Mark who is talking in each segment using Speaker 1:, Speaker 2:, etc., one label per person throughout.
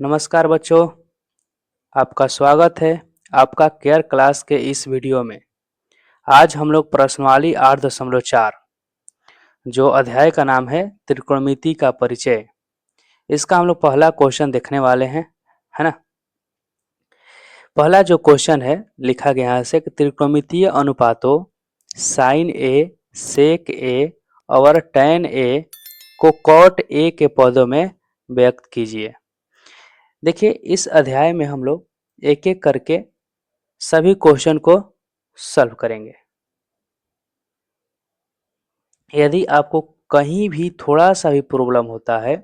Speaker 1: नमस्कार बच्चों, आपका स्वागत है आपका केयर क्लास के इस वीडियो में। आज हम लोग प्रश्नावली 8.4 जो अध्याय का नाम है त्रिकोणमिति का परिचय, इसका हम लोग पहला क्वेश्चन देखने वाले हैं, है ना। पहला जो क्वेश्चन है लिखा गया है से कि त्रिकोणमितीय अनुपातों साइन ए, सेक ए और टैन ए को कॉट ए के पदों में व्यक्त कीजिए। देखिए इस अध्याय में हम लोग एक एक करके सभी क्वेश्चन को सॉल्व करेंगे। यदि आपको कहीं भी थोड़ा सा भी प्रॉब्लम होता है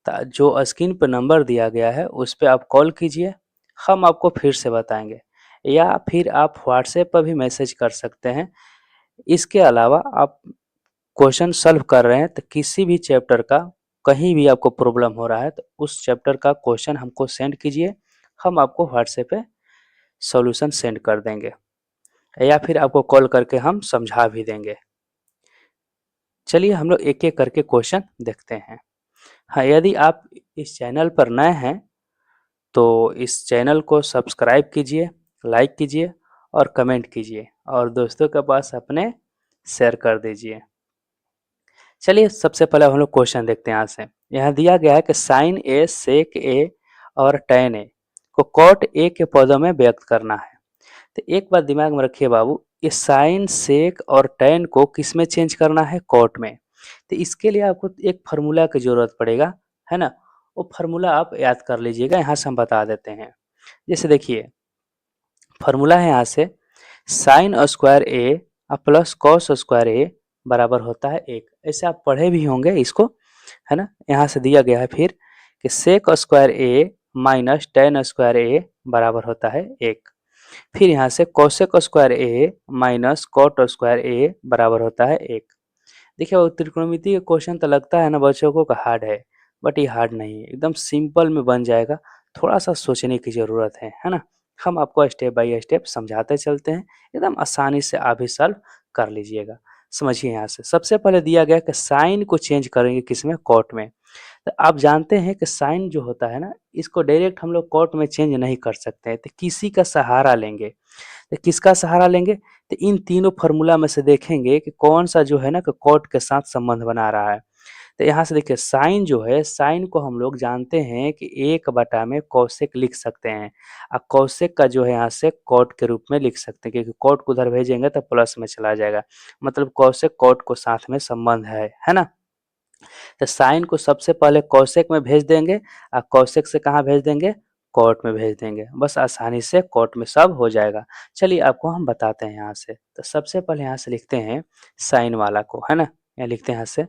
Speaker 1: तो जो स्क्रीन पर नंबर दिया गया है उस पर आप कॉल कीजिए, हम आपको फिर से बताएंगे, या फिर आप व्हाट्सएप पर भी मैसेज कर सकते हैं। इसके अलावा आप क्वेश्चन सॉल्व कर रहे हैं तो किसी भी चैप्टर का कहीं भी आपको प्रॉब्लम हो रहा है तो उस चैप्टर का क्वेश्चन हमको सेंड कीजिए, हम आपको व्हाट्सएप पे सॉल्यूशन सेंड कर देंगे, या फिर आपको कॉल करके हम समझा भी देंगे। चलिए हम लोग एक एक करके क्वेश्चन देखते हैं। हाँ, यदि आप इस चैनल पर नए हैं तो इस चैनल को सब्सक्राइब कीजिए, लाइक कीजिए और कमेंट कीजिए और दोस्तों के पास अपने शेयर कर दीजिए। चलिए सबसे पहले हम लोग क्वेश्चन देखते हैं। यहाँ से यहाँ दिया गया है कि साइन ए, सेक ए और टैन ए को कॉट ए के पदों में व्यक्त करना है। तो एक बात दिमाग में रखिए बाबू, ये साइन, सेक और टैन को किस में चेंज करना है? कॉट में। तो इसके लिए आपको एक फार्मूला की जरूरत पड़ेगा, है ना। वो फार्मूला आप याद कर लीजिएगा, यहाँ से हम बता देते हैं। जैसे देखिए फार्मूला है यहाँ से साइन स्क्वायर ए प्लस कॉस स्क्वायर ए बराबर होता है 1। ऐसे आप पढ़े भी होंगे इसको, है ना। यहाँ से दिया गया है फिर कि सेक स्क्वायर ए माइनस टेन स्क्वायर ए बराबर होता है 1। फिर यहाँ से कोसेक स्क्वायर ए माइनस कॉट स्क्वायर ए बराबर होता है 1। देखिए वो त्रिकोणमिति का क्वेश्चन तो लगता है ना बच्चों को हार्ड है, बट ये हार्ड नहीं है, एकदम सिंपल में बन जाएगा। थोड़ा सा सोचने की जरूरत है ना। हम आपको स्टेप बाय स्टेप समझाते चलते हैं, एकदम आसानी से आप भी सॉल्व कर लीजिएगा। समझिए यहाँ से सबसे पहले दिया गया कि साइन को चेंज करेंगे किसमें? कॉट में। तो आप जानते हैं कि साइन जो होता है ना, इसको डायरेक्ट हम लोग कॉट में चेंज नहीं कर सकते हैं, तो किसी का सहारा लेंगे। तो किसका सहारा लेंगे? तो इन तीनों फार्मूला में से देखेंगे कि कौन सा जो है ना कि कॉट के साथ संबंध बना रहा है। तो यहाँ से देखिए साइन जो है, साइन को हम लोग जानते हैं कि 1 में कोसेक लिख सकते हैं, और कोसेक का जो है यहाँ से कॉट के रूप में लिख सकते हैं, क्योंकि कॉट को उधर भेजेंगे तो प्लस में चला जाएगा, मतलब कोसेक कॉट को साथ में संबंध है ना। तो साइन को सबसे पहले कोसेक में भेज देंगे और कोसेक से कहाँ भेज देंगे? कॉट में भेज देंगे, बस आसानी से कॉट में सब हो जाएगा। चलिए आपको हम बताते हैं यहाँ से। तो सबसे पहले यहाँ से लिखते हैं साइन वाला को, है ना। यहाँ लिखते हैं यहाँ से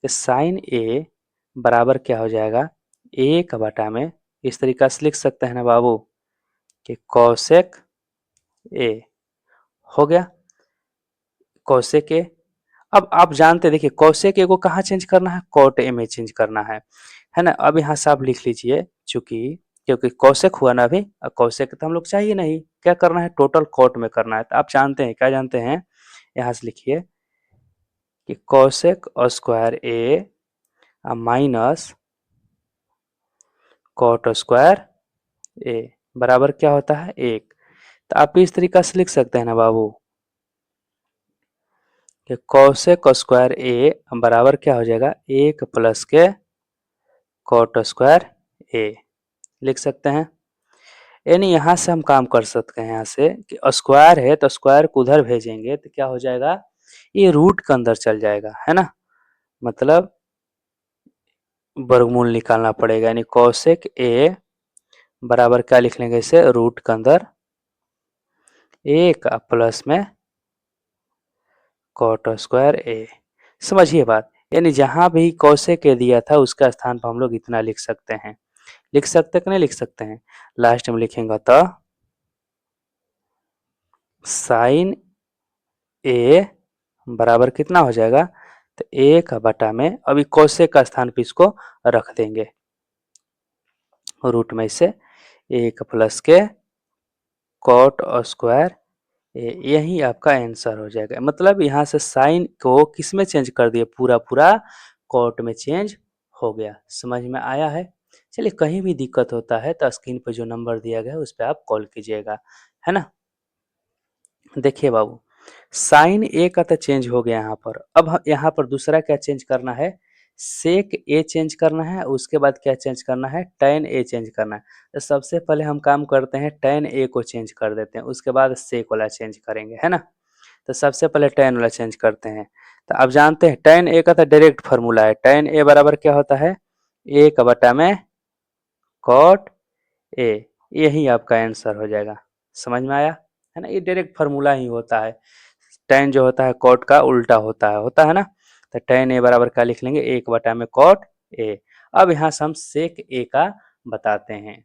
Speaker 1: कि साइन ए बराबर क्या हो जाएगा? 1 में इस तरीका से लिख सकते हैं ना बाबू कि कोसेक ए हो गया, कोसेक ए। अब आप जानते देखिए कोसेक ए को कहाँ चेंज करना है? कॉट ए में चेंज करना है ना। अब यहाँ से आप लिख लीजिए, चूंकि क्योंकि कोसेक हुआ ना अभी, कोसेक तो हम लोग चाहिए नहीं, क्या करना है? टोटल कॉट में करना है। तो आप जानते हैं, क्या जानते हैं? यहाँ से लिखिए कि कोसेक स्क्वायर ए माइनस कॉट स्क्वायर ए बराबर क्या होता है? 1। तो आप इस तरीका से लिख सकते हैं ना बाबू कि कोसेक स्क्वायर ए बराबर क्या हो जाएगा? 1 प्लस के कॉट स्क्वायर ए लिख सकते हैं। यानी यहाँ से हम काम कर सकते हैं, यहाँ से कि स्क्वायर है तो स्क्वायर को उधर भेजेंगे तो क्या हो जाएगा? ये रूट के अंदर चल जाएगा, है ना। मतलब वर्गमूल निकालना पड़ेगा, यानी कोसेक ए बराबर क्या लिख लेंगे? इसे रूट के अंदर 1 प्लस में कॉट स्क्वायर ए। समझिए बात, यानी जहां भी कोसेक ए दिया था उसका स्थान पर हम लोग इतना लिख सकते हैं। लिख सकते कि नहीं लिख सकते हैं? लास्ट में लिखेंगे तो साइन ए बराबर कितना हो जाएगा? तो 1 में अभी कोसेक का स्थान पे इसको रख देंगे, रूट में से 1 प्लस के कॉट स्क्वायर ए, यही आपका आंसर हो जाएगा। मतलब यहाँ से साइन को किस में चेंज कर दिए? पूरा पूरा कॉट में चेंज हो गया। समझ में आया है? चलिए कहीं भी दिक्कत होता है तो स्क्रीन पे जो नंबर दिया गया है उस पे आप कॉल कीजिएगा, है ना? देखिए बाबू, साइन ए का तो चेंज हो गया यहाँ पर। अब यहाँ पर दूसरा क्या चेंज करना है, सेक ए चेंज करना है, उसके बाद क्या चेंज करना है, टैन ए चेंज करना है। तो सबसे पहले हम काम करते हैं टैन ए को चेंज कर देते हैं, उसके बाद सेक वाला चेंज करेंगे, है ना? तो सबसे पहले टैन वाला चेंज करते हैं। तो आप जानते हैं टैन ए का तो डायरेक्ट फार्मूला है, टैन ए बराबर क्या होता है, ए का बटा में कॉट ए। यही आपका आंसर हो जाएगा। समझ में आया? है ना? ये डायरेक्ट फार्मूला ही होता है। टैन जो होता है कॉट का उल्टा होता है ना? तो टैन ए बराबर क्या लिख लेंगे, एक बटा में कॉट ए। अब यहाँ से हम सेक ए का बताते हैं।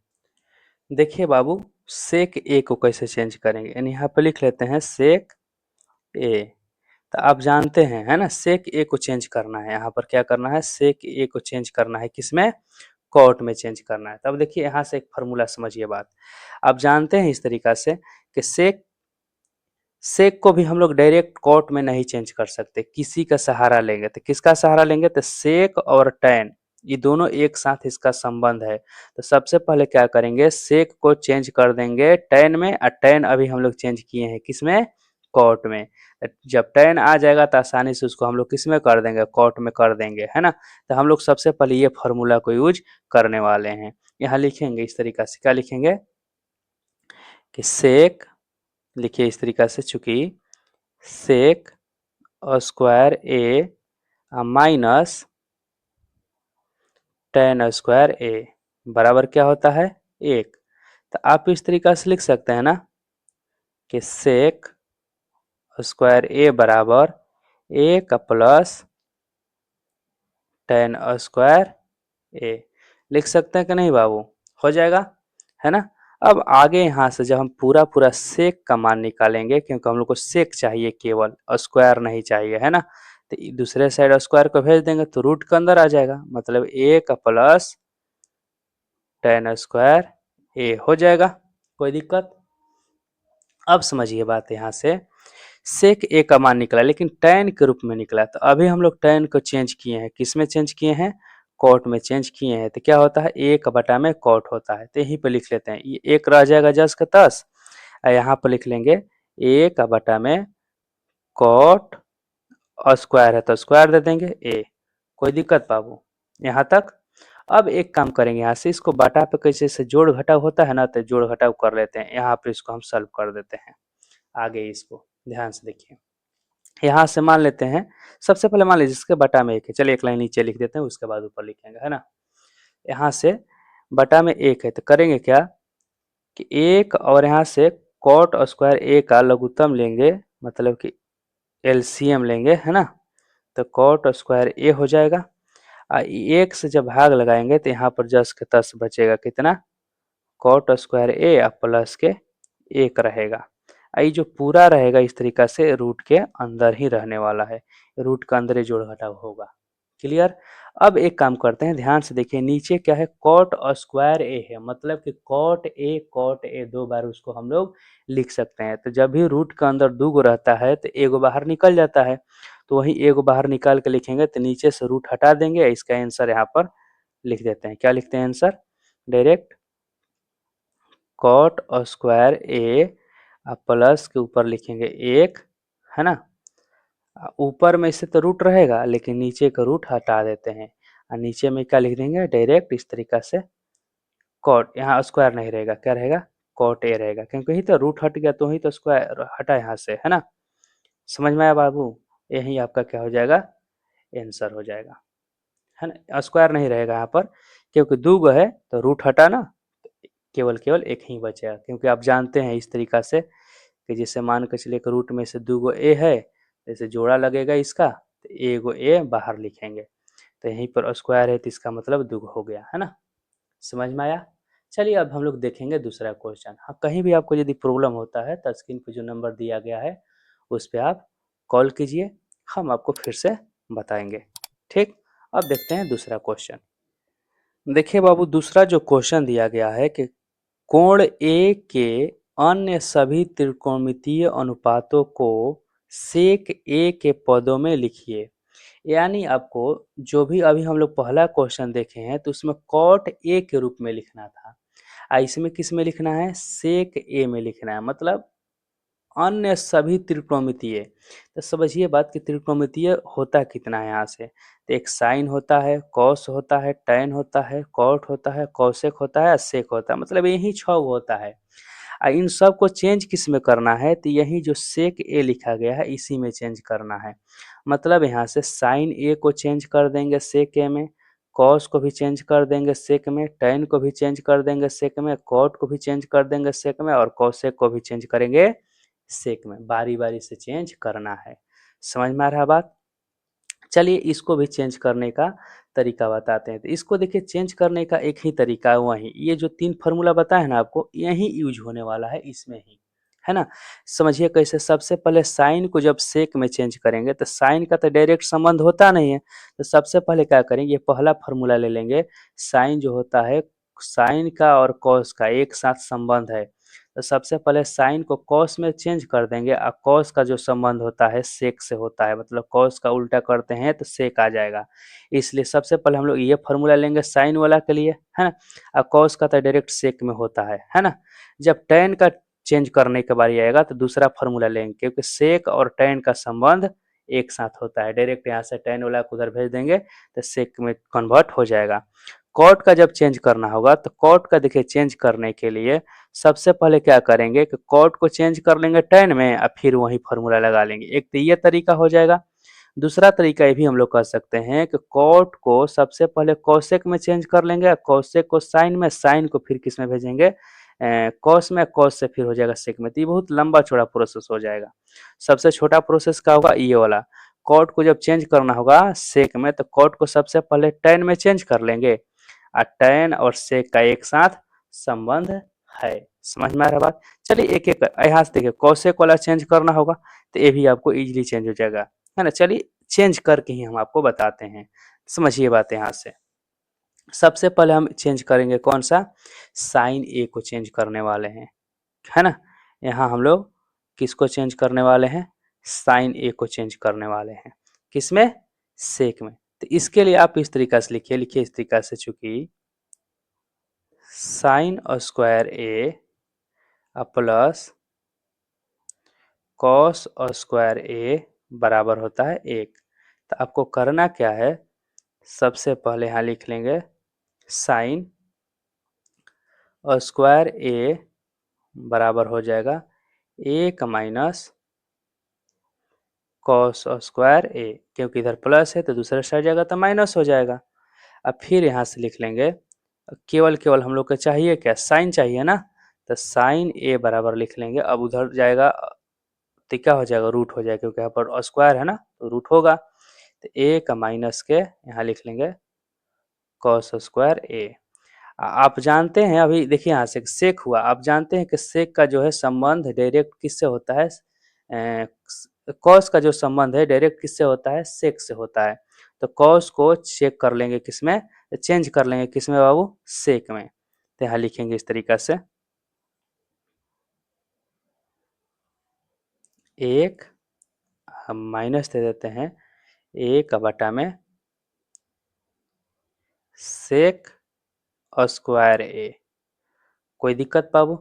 Speaker 1: देखिए बाबू, सेक ए को कैसे चेंज करेंगे, यानी यहाँ पे लिख लेते हैं सेक ए। तो आप जानते हैं, है ना, सेक ए को चेंज करना है, यहाँ पर क्या करना है, सेक ए को चेंज करना है, किसमें, कॉट में चेंज करना है। तब देखिए यहाँ से एक फार्मूला समझिए बात। आप जानते हैं इस तरीका से कि सेक सेक को भी हम लोग डायरेक्ट कॉट में नहीं चेंज कर सकते, किसी का सहारा लेंगे। तो किसका सहारा लेंगे, तो सेक और टैन, ये दोनों एक साथ इसका संबंध है। तो सबसे पहले क्या करेंगे, सेक को चेंज कर देंगे टैन में, और टैन अभी हम लोग चेंज किए हैं किसमें, कॉट में। जब टैन आ जाएगा तो आसानी से उसको हम लोग किसमें कर देंगे, कॉट में कर देंगे, है ना? तो हम लोग सबसे पहले ये फॉर्मूला को यूज करने वाले हैं। यहाँ लिखेंगे इस तरीका से, क्या लिखेंगे कि सेक, लिखिए इस तरीका से, चूंकि सेक स्क्वायर ए माइनस टेन स्क्वायर ए बराबर क्या होता है, एक। तो आप इस तरीका से लिख सकते हैं ना कि सेक स्क्वायर ए बराबर एक प्लस टेन स्क्वायर ए। लिख सकते हैं कि नहीं बाबू, हो जाएगा, है ना? अब आगे यहाँ से जब हम पूरा पूरा सेक का मान निकालेंगे, क्योंकि हम लोग को सेक चाहिए केवल, स्क्वायर नहीं चाहिए, है ना? तो दूसरे साइड स्क्वायर को भेज देंगे तो रूट के अंदर आ जाएगा, मतलब एक प्लस टेन स्क्वायर ए हो जाएगा। कोई दिक्कत? अब समझिए बात, यहाँ से सेक ए का मान निकला लेकिन टैन के रूप में निकला, तो अभी हम लोग टैन को चेंज किए हैं, किस में चेंज किए हैं, कॉट में चेंज किए हैं। तो क्या होता है, एक बटा में कॉट होता है। तो यहीं पे लिख लेते हैं, ये एक रह जाएगा जस का तस, और यहाँ पर लिख लेंगे एक बटा में कॉट स्क्वायर है तो स्क्वायर दे देंगे ए। कोई दिक्कत बाबू यहाँ तक? अब एक काम करेंगे, यहाँ से इसको बटा पे कैसे से जोड़ घटाव होता है ना, तो जोड़ घटाव कर लेते हैं। यहाँ पर इसको हम सॉल्व कर देते हैं। आगे इसको ध्यान से देखिए, यहाँ से मान लेते हैं, सबसे पहले मान लीजिए इसके बटा में एक है, चलिए एक लाइन नीचे लिख देते हैं, उसके बाद ऊपर लिखेंगे, है ना? यहाँ से बटा में एक है तो करेंगे क्या कि एक, और यहाँ से कॉट स्क्वायर ए का लघुत्तम लेंगे, मतलब कि एलसीएम लेंगे, है ना? तो कॉट स्क्वायर ए हो जाएगा। एक से जब भाग लगाएंगे तो यहाँ पर जस के तस बचेगा कितना, कॉट स्क्वायर ए प्लस के एक रहेगा। ये जो पूरा रहेगा इस तरीका से रूट के अंदर ही रहने वाला है, रूट का अंदर ही जोड़ घटाव होगा। क्लियर? अब एक काम करते हैं, ध्यान से देखिए, नीचे क्या है, कॉट स्क्वायर ए है, मतलब कि कॉट ए दो बार उसको हम लोग लिख सकते हैं। तो जब भी रूट का अंदर दो गो रहता है तो एगो बाहर निकल जाता है, तो वही एगो बाहर निकाल के लिखेंगे तो नीचे से रूट हटा देंगे। इसका आंसर यहाँ पर लिख देते हैं, क्या लिखते हैं आंसर, डायरेक्ट कॉट स्क्वायर ए प्लस के ऊपर लिखेंगे एक, है ना? ऊपर में इससे तो रूट रहेगा लेकिन नीचे का रूट हटा देते हैं, और नीचे में क्या लिख देंगे, डायरेक्ट इस तरीका से कॉट, यहाँ स्क्वायर नहीं रहेगा, क्या रहेगा, कॉट ए रहेगा, क्योंकि यही तो रूट हट गया तो वही तो स्क्वायर हटा यहाँ से, है ना? समझ में आया बाबू? यही आपका क्या हो जाएगा, आंसर हो जाएगा, है ना? स्क्वायर नहीं रहेगा यहाँ पर, क्योंकि दो गो है तो रूट हटा ना, केवल केवल एक ही बचेगा। क्योंकि आप जानते हैं इस तरीका से कि जैसे मान के चलिए कि रूट में से दो गो ए है, जैसे जोड़ा लगेगा इसका तो एगो ए बाहर लिखेंगे, तो यहीं पर स्क्वायर है तो इसका मतलब दो हो गया, है ना? समझ में आया? चलिए अब हम लोग देखेंगे दूसरा क्वेश्चन। हाँ, कहीं भी आपको यदि प्रॉब्लम होता है तो स्क्रीन पे जो नंबर दिया गया है उस पर आप कॉल कीजिए, हम आपको फिर से बताएंगे। ठीक, अब देखते हैं दूसरा क्वेश्चन। देखिए बाबू, दूसरा जो क्वेश्चन दिया गया है कि कोण ए के अन्य सभी त्रिकोणमितीय अनुपातों को सेक ए के पदों में लिखिए। यानी आपको जो भी अभी हम लोग पहला क्वेश्चन देखे हैं तो उसमें कॉट ए के रूप में लिखना था। इसमें किस में लिखना है? सेक ए में लिखना है, मतलब अन्य सभी त्रिकोणमितीय। तो समझिए बात कि त्रिकोणमितीय होता कितना है यहाँ से। तो एक साइन होता है, कॉस होता है, टैन होता है, कॉट होता है, कॉसेक होता है, सेक होता है, मतलब यही 6 होता है। इन सब को चेंज किस में करना है? तो यही जो सेक ए लिखा गया है इसी में चेंज करना है। मतलब यहाँ से साइन ए को चेंज कर देंगे सेक ए में, कॉस को भी चेंज कर देंगे सेक में, टैन को भी चेंज कर देंगे सेक में, कॉट को भी चेंज कर देंगे सेक में और कॉसेक को भी चेंज करेंगे सेक में। बारी-बारी से चेंज करना है। समझ में आ रहा है बात? चलिए इसको भी चेंज करने का तरीका बताते हैं। तो इसको देखिए चेंज करने का एक ही तरीका है वही, ये जो 3 फ़ॉर्मूला बताए हैं ना आपको, यही यूज़ होने वाला है इसमें ही, है ना? समझिए कैसे। सबसे पहले साइन को जब सेक में चेंज करेंगे तो साइन का तो डायरेक्ट संबंध होता नहीं है। तो सबसे पहले क्या करेंगे, ये पहला फ़ॉर्मूला ले लेंगे। साइन जो होता है, साइन का और कॉस का एक साथ संबंध है। तो सबसे पहले साइन को कॉस में चेंज कर देंगे और कॉस का जो संबंध होता है सेक से होता है, मतलब कॉस का उल्टा करते हैं तो सेक आ जाएगा। इसलिए सबसे पहले हम लोग ये फॉर्मूला लेंगे साइन वाला के लिए, है ना? और कॉस का तो डायरेक्ट सेक में होता है ना? जब टैन का चेंज करने के बारी आएगा तो दूसरा फॉर्मूला लेंगे, क्योंकि सेक और टैन का संबंध एक साथ होता है। डायरेक्ट यहाँ से टैन वाला को उधर भेज देंगे तो सेक में कन्वर्ट हो जाएगा। कॉट का जब चेंज करना होगा तो कॉट का देखिए चेंज करने के लिए सबसे पहले क्या करेंगे कि कॉट को चेंज कर लेंगे टैन में और फिर वही फॉर्मूला लगा लेंगे। एक तो ये तरीका हो जाएगा। दूसरा तरीका ये भी हम लोग कर सकते हैं कि कॉट को सबसे पहले कॉसेक में चेंज कर लेंगे और कॉसेक को साइन में, साइन को फिर किस में भेजेंगे, कॉस में, कॉस से फिर हो जाएगा सेक में। तो ये बहुत लंबा चौड़ा प्रोसेस हो जाएगा। सबसे छोटा प्रोसेस क्या होगा, ये वाला। कॉट को जब चेंज करना होगा सेक में तो कॉट को सबसे पहले टैन में चेंज कर लेंगे और टैन और सेक का एक साथ संबंध है। समझ में आ रहा बात? चलिए एक एक यहाँ से देखिए, कॉसेक वाला चेंज करना होगा तो ये भी आपको इजीली चेंज हो जाएगा, है ना? चलिए चेंज करके ही हम आपको बताते हैं। समझिए बात यहाँ से। सबसे पहले हम चेंज करेंगे कौन सा, साइन ए को चेंज करने वाले हैं, है ना? यहाँ हम लोग किसको चेंज करने वाले हैं, साइन ए को चेंज करने वाले हैं। किसमें? सेक में। तो इसके लिए आप इस तरीका से लिखिए, लिखिए इस तरीका से, चूंकि साइन स्क्वायर ए प्लस कॉस स्क्वायर ए बराबर होता है 1। तो आपको करना क्या है, सबसे पहले यहाँ लिख लेंगे साइन स्क्वायर ए बराबर हो जाएगा 1 माइनस कॉस स्क्वायर ए, क्योंकि इधर प्लस है तो दूसरा साइड जाएगा तो माइनस हो जाएगा। अब फिर यहाँ से लिख लेंगे, केवल केवल हम लोग को चाहिए क्या, साइन चाहिए ना, तो साइन ए बराबर लिख लेंगे। अब उधर जाएगा तो क्या हो जाएगा, रूट हो जाएगा, क्योंकि यहाँ पर स्क्वायर है ना तो रूट होगा। तो ए का माइनस के यहाँ लिख लेंगे कॉस स्क्वायर ए। आप जानते हैं, अभी देखिए यहाँ से सेक हुआ, आप जानते हैं कि सेक का जो है संबंध डायरेक्ट किससे होता है, कॉस का जो संबंध है डायरेक्ट किससे होता है, सेक से होता है। तो कॉस को चेक कर लेंगे किसमें, चेंज कर लेंगे किसमें बाबू, सेक में। तो यहाँ लिखेंगे इस तरीका से, एक, हम माइनस दे देते हैं, एक बटा में सेक स्क्वायर ए। कोई दिक्कत बाबू?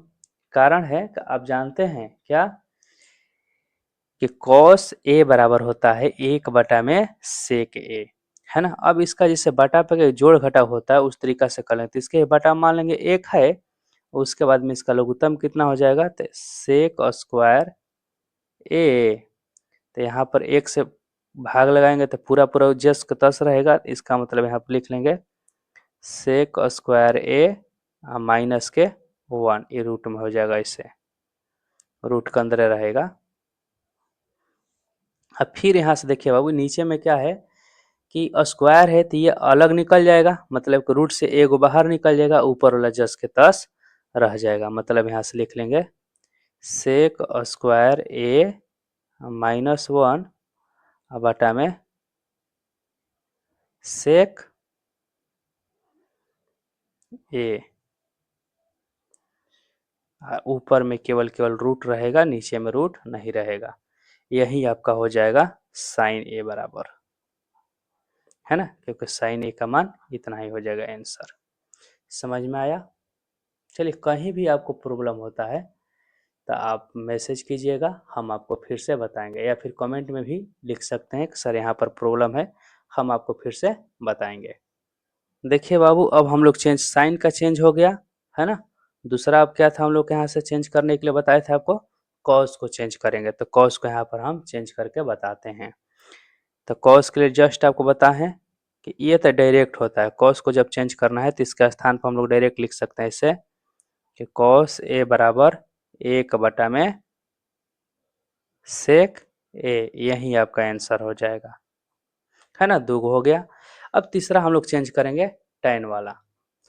Speaker 1: कारण है कि आप जानते हैं क्या कि कॉस ए बराबर होता है 1 बटा में सेक ए, है ना? अब इसका जैसे बटा पे जोड़ घटाव होता है उस तरीका से कर लेंगे। तो इसके बटा मान लेंगे 1 है, उसके बाद में इसका लघुत्तम कितना हो जाएगा, तो सेक स्क्वायर ए। तो यहाँ पर 1 से भाग लगाएंगे तो पूरा पूरा जस का तस रहेगा। इसका मतलब यहाँ पर लिख लेंगे सेक स्क्वायर ए माइनस के 1, ये रूट में हो जाएगा, इससे रूट के अंदर रहेगा। अब फिर यहाँ से देखिए बाबू नीचे में क्या है कि स्क्वायर है तो ये अलग निकल जाएगा, मतलब कि रूट से एगो बाहर निकल जाएगा, ऊपर वाला जस के तस रह जाएगा। मतलब यहाँ से लिख लेंगे सेक स्क्वायर ए -1 बटा में सेक ए। ऊपर में केवल केवल रूट रहेगा, नीचे में रूट नहीं रहेगा। यही आपका हो जाएगा साइन ए बराबर। है ना, क्योंकि साइन ए का मान इतना ही हो जाएगा आंसर। समझ में आया? चलिए, कहीं भी आपको प्रॉब्लम होता है तो आप मैसेज कीजिएगा, हम आपको फिर से बताएंगे, या फिर कमेंट में भी लिख सकते हैं कि सर यहाँ पर प्रॉब्लम है, हम आपको फिर से बताएंगे। देखिए बाबू, अब हम लोग साइन का चेंज हो गया, है ना। दूसरा अब क्या था, हम लोग के यहाँ से चेंज करने के लिए बताए थे आपको, कॉस को चेंज करेंगे, तो कॉस को यहाँ पर हम चेंज करके बताते हैं। तो कॉस के लिए जस्ट आपको बता है कि ये तो डायरेक्ट होता है, कॉस को जब चेंज करना है तो इसके स्थान पर हम लोग डायरेक्ट लिख सकते हैं इसे कि कॉस ए बराबर 1 में सेक ए, यही आपका आंसर हो जाएगा, है ना। दो हो गया। अब तीसरा हम लोग चेंज करेंगे tan वाला,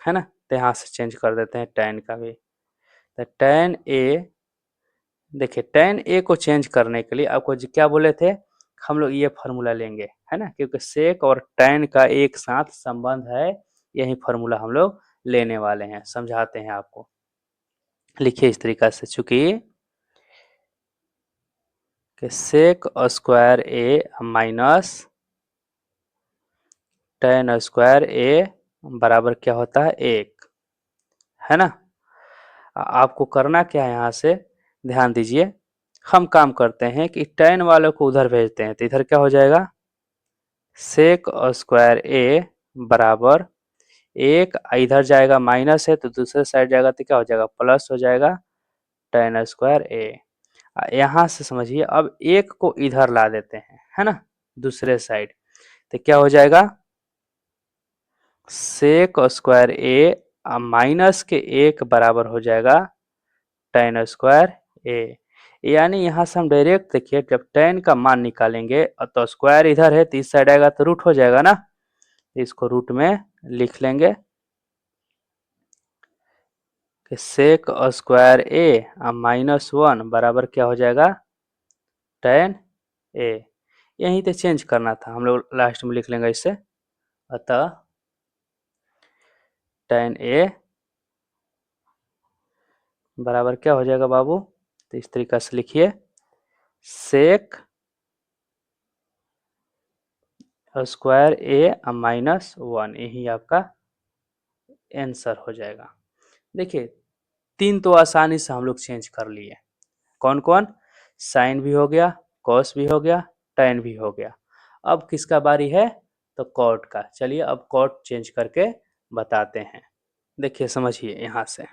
Speaker 1: है ना। तो यहाँ से चेंज कर देते हैं tan का भी। तो tan a, देखिए tan a को चेंज करने के लिए आपको क्या बोले थे, हम लोग ये फार्मूला लेंगे, है ना, क्योंकि सेक और tan का एक साथ संबंध है, यही फार्मूला हम लोग लेने वाले हैं। समझाते हैं आपको, लिखिए इस तरीका से, चूंकि सेक स्क्वायर ए माइनस tan स्क्वायर ए बराबर क्या होता है 1, है ना। आपको करना क्या है, यहाँ से ध्यान दीजिए, हम काम करते हैं कि tan वालों को उधर भेजते हैं, तो इधर क्या हो जाएगा, सेक स्क्वायर ए बराबर 1, इधर जाएगा माइनस है तो दूसरे साइड जाएगा तो क्या हो जाएगा, प्लस हो जाएगा tan स्क्वायर ए। यहाँ से समझिए, अब 1 को इधर ला देते हैं, है ना, दूसरे साइड, तो क्या हो जाएगा, सेक स्क्वायर ए माइनस के 1 बराबर हो जाएगा tan स्क्वायर ए। यानी यहाँ से हम डायरेक्ट देखिए, जब tan का मान निकालेंगे तो स्क्वायर इधर है तो इस साइड आएगा तो रूट हो जाएगा ना, इसको रूट में लिख लेंगे कि सेक स्क्वायर ए -1 बराबर क्या हो जाएगा tan ए। यहीं पे चेंज करना था, हम लोग लास्ट में लिख लेंगे इसे, अतः tan ए बराबर क्या हो जाएगा बाबू, तो इस तरीका से लिखिए, सेक स्क्वायर ए -1, यही आपका आंसर हो जाएगा। देखिए, 3 तो आसानी से हम लोग चेंज कर लिए, कौन कौन, साइन भी हो गया, कॉस भी हो गया, tan भी हो गया। अब किसका बारी है, तो कॉट का। चलिए अब कॉट चेंज करके बताते हैं। देखिए समझिए, यहाँ से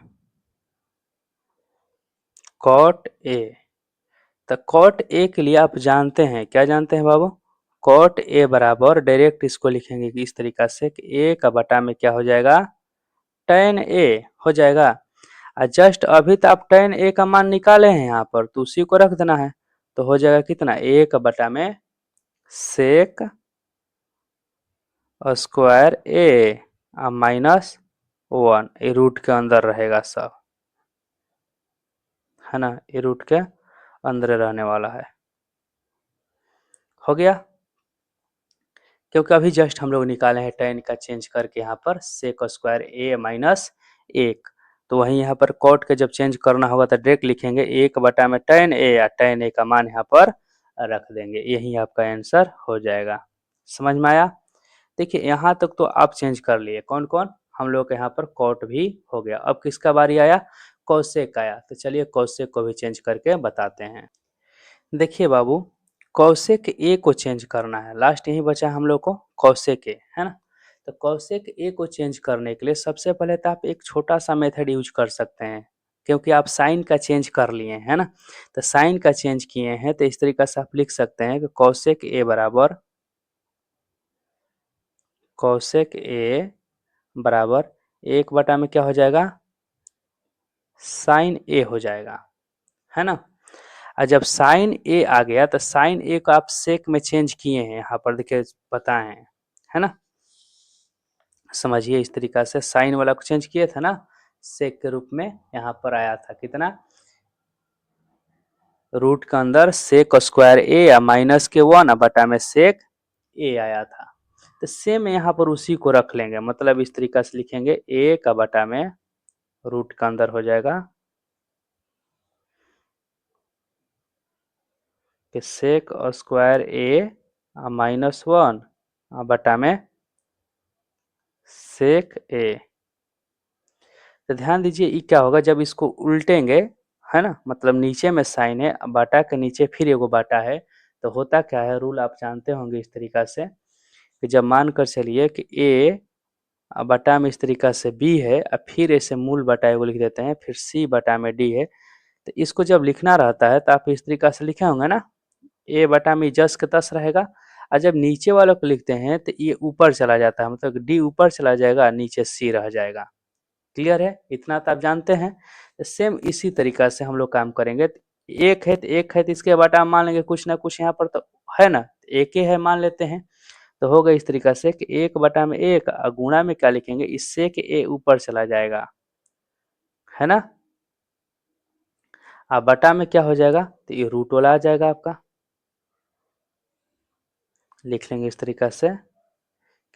Speaker 1: कॉट ए, तो कॉट ए के लिए आप जानते हैं, क्या जानते हैं बाबू, कॉट ए बराबर डायरेक्ट इसको लिखेंगे कि इस तरीका से कि ए का बटा में क्या हो जाएगा, tan ए हो जाएगा। जस्ट अभी तो आप tan ए का मान निकाले हैं यहाँ पर, तो उसी को रख देना है, तो हो जाएगा कितना, 1 में सेक स्क्वायर ए -1, ये रूट के अंदर रहेगा सब, है ना, ये रूट के अंदर रहने वाला है। हो गया, क्योंकि अभी जस्ट हम लोग निकाले हैं tan का चेंज करके यहाँ पर सेक स्क्वायर ए -1, तो वहीं यहाँ पर कॉट के जब चेंज करना होगा तो डायरेक्ट लिखेंगे 1 में tan ए, या tan ए का मान यहाँ पर रख देंगे, यही आपका आंसर हो जाएगा। समझ में आया? देखिए यहाँ तक तो आप चेंज कर लिए, कौन कौन, हम लोग के यहाँ पर कॉट भी हो गया। अब किसका बारी आया, कौशिक आया, तो चलिए कौशिक को भी चेंज करके बताते हैं। देखिए बाबू, कौशिक ए को चेंज करना है, लास्ट यही बचा हम लोग को, कौशिक ए, है ना। तो कौशिक ए को चेंज करने के लिए सबसे पहले तो आप एक छोटा सा मेथड यूज कर सकते हैं, क्योंकि आप साइन का चेंज कर लिए हैं, है ना। तो साइन का चेंज किए हैं तो इस तरीके से आप लिख सकते हैं कि कौशिक ए बराबर, कौशिक ए बराबर 1 में क्या हो जाएगा, साइन ए हो जाएगा, है ना। और जब साइन ए आ गया तो साइन ए को आप सेक में चेंज किए हैं, यहाँ पर देखिए बताए हैं, है ना। समझिए इस तरीका से साइन वाला को चेंज किए थे ना, सेक के रूप में यहाँ पर आया था कितना, रूट के अंदर सेक स्क्वायर ए या -1 बटा में सेक ए आया था। तो सेम यहाँ पर उसी को रख लेंगे, मतलब इस तरीका से लिखेंगे, ए का बटा में रूट के अंदर हो जाएगा कि सेक स्क्वायर ए -1 बटा में सेक ए। तो ध्यान दीजिए ये क्या होगा जब इसको उल्टेंगे, है ना, मतलब नीचे में साइन है, बाटा के नीचे फिर एगो बाटा है, तो होता क्या है, रूल आप जानते होंगे इस तरीका से कि जब मान कर चलिए कि ए बटा में इस तरीका से बी है और फिर ऐसे मूल बटा एगो लिख देते हैं, फिर सी बटा में डी है, तो इसको जब लिखना रहता है तो आप इस तरीका से लिखे होंगे ना, ए बटा में जस के तस रहेगा, और जब नीचे वालों को लिखते हैं तो ये ऊपर चला जाता है, मतलब डी ऊपर चला जाएगा, नीचे सी रह जाएगा। क्लियर है, इतना तो आप जानते हैं। सेम इसी तरीका से हम लोग काम करेंगे। एक है तो इसके बटा मान लेंगे कुछ ना कुछ यहाँ पर तो है ना, एक ही है मान लेते हैं, तो होगा इस तरीका से कि एक बटा में एक, गुणा में क्या लिखेंगे, इससे कि ए ऊपर चला जाएगा, है ना, अब बटा में क्या हो जाएगा, तो ये रूट वाला आ जाएगा आपका, लिख लेंगे इस तरीका से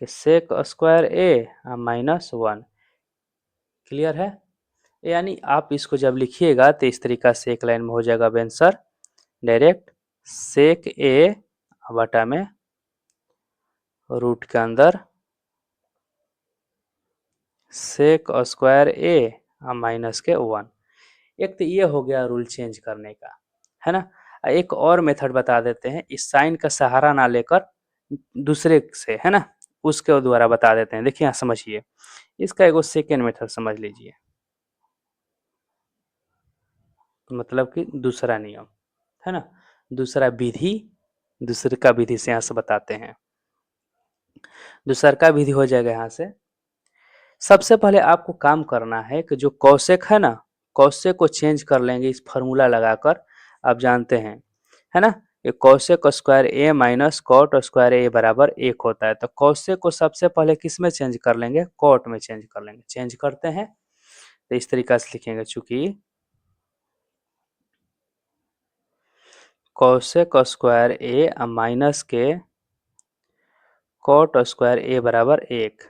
Speaker 1: कि सेक स्क्वायर ए -1। क्लियर है, यानी आप इसको जब लिखिएगा तो इस तरीका से एक लाइन में हो जाएगा आंसर डायरेक्ट, सेक ए बटा में रूट के अंदर सेक स्क्वायर ए -1। एक तो ये हो गया रूल चेंज करने का, है ना। एक और मेथड बता देते हैं, इस साइन का सहारा ना लेकर दूसरे से, है ना, उसके द्वारा बता देते हैं। देखिए यहाँ समझिए, इसका एगो सेकेंड मेथड समझ लीजिए, मतलब कि दूसरा नियम, है ना, दूसरा विधि, दूसरे का विधि से यहाँ से बताते हैं। दूसरा का विधि हो जाएगा यहाँ से, सबसे पहले आपको काम करना है कि जो कौशिक है ना, कौशिक को चेंज कर लेंगे इस फॉर्मूला लगाकर, आप जानते हैं, है ना, ये कौशिक स्क्वायर ए माइनस कॉट स्क्वायर ए बराबर 1 होता है, तो कौशिक को सबसे पहले किस में चेंज कर लेंगे, कॉट में चेंज कर लेंगे। चेंज करते हैं तो इस तरीका से लिखेंगे, चूंकि कौशिक स्क्वायर ए माइनस के कॉट स्क्वायर ए बराबर 1,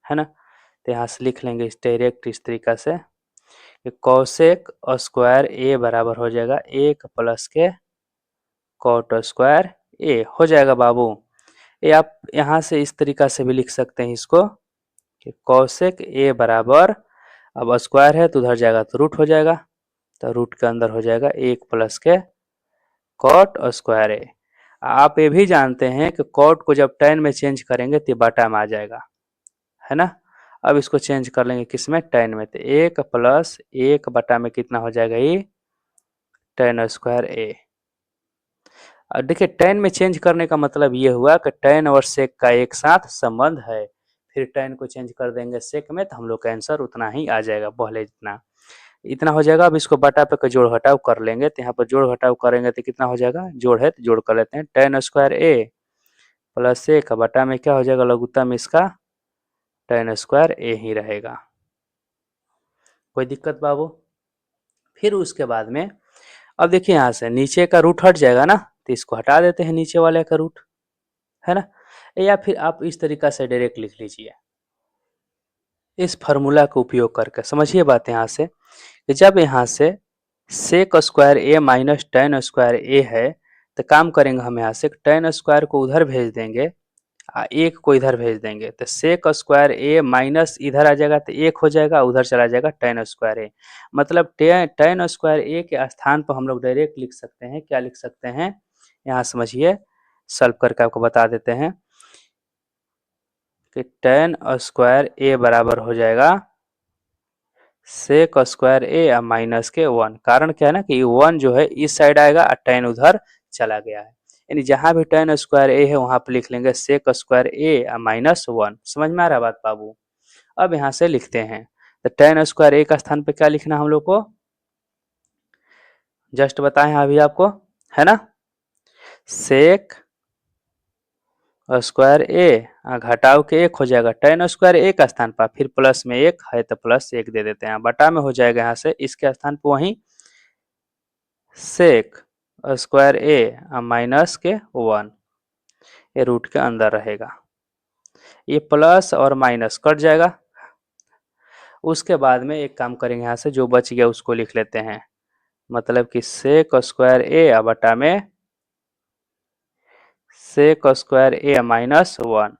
Speaker 1: है ना, तो यहाँ से लिख लेंगे इस डायरेक्ट इस तरीका से कि कौशिक स्क्वायर ए बराबर हो जाएगा 1 प्लस के कॉट स्क्वायर ए हो जाएगा बाबू। ये आप यहाँ से इस तरीका से भी लिख सकते हैं इसको कि कौशिक ए बराबर, अब स्क्वायर है तो उधर जाएगा तो रूट हो जाएगा, तो रूट के अंदर हो जाएगा 1 प्लस के कॉट स्क्वायर ए। आप ये भी जानते हैं कि कॉट को जब tan में चेंज करेंगे तो बटा में आ जाएगा, है ना। अब इसको चेंज कर लेंगे किसमें, tan में, तो 1 प्लस 1 बटा में कितना हो जाएगा, ये tan स्क्वायर ए। और देखिए tan में चेंज करने का मतलब ये हुआ कि tan और sec का एक साथ संबंध है, फिर tan को चेंज कर देंगे sec में तो हम लोग का आंसर उतना ही आ जाएगा, पहले जितना इतना हो जाएगा। अब इसको बटा पे जोड़ घटाव कर लेंगे, तो यहाँ पर जोड़ घटाव करेंगे तो कितना हो जाएगा, जोड़ है तो जोड़ कर लेते हैं, tan स्क्वायर ए प्लस 1 बटा में क्या हो जाएगा, लघुत्तम इसका tan स्क्वायर ए ही रहेगा। कोई दिक्कत बाबू। फिर उसके बाद में अब देखिए यहाँ से नीचे का रूट हट जाएगा ना, तो इसको हटा देते हैं नीचे वाले का रूट, है ना, या फिर आप इस तरीका से डायरेक्ट लिख लीजिए इस फार्मूला का उपयोग करके। समझिए बात यहाँ से कि जब यहाँ से सेक स्क्वायर ए माइनस tan स्क्वायर ए है, तो काम करेंगे हम यहाँ से tan स्क्वायर को उधर भेज देंगे, एक को इधर भेज देंगे, तो सेक स्क्वायर ए माइनस इधर आ जाएगा तो 1 हो जाएगा, उधर चला जाएगा tan स्क्वायर ए, मतलब tan स्क्वायर ए के स्थान पर हम लोग डायरेक्ट लिख सकते हैं, क्या लिख सकते हैं, यहाँ समझिए, सॉल्व करके आपको बता देते हैं कि tan स्क्वायर ए बराबर हो जाएगा सेक स्क्वायर ए माइनस के 1। कारण क्या है ना कि 1 जो है इस साइड आएगा और tan उधर चला गया है, यानी जहां भी tan स्क्वायर ए है वहां पर लिख लेंगे सेक स्क्वायर ए माइनस 1। समझ में आ रहा है बात बाबू। अब यहाँ से लिखते हैं, तो tan स्क्वायर ए का स्थान पे क्या लिखना हम लोग को, जस्ट बताएं अभी आपको, है ना, सेक स्क्वायर ए घटाव के 1 हो जाएगा, tan स्क्वायर ए का स्थान पर फिर प्लस में 1 है तो प्लस 1 दे देते हैं, बटा में हो जाएगा यहाँ से इसके स्थान पर वहीं सेक स्क्वायर ए माइनस के 1, ये रूट के अंदर रहेगा, ये प्लस और माइनस कट जाएगा। उसके बाद में एक काम करेंगे, यहाँ से जो बच गया उसको लिख लेते हैं, मतलब कि सेक स्क्वायर ए बटा में सेक स्क्वायर ए माइनस 1,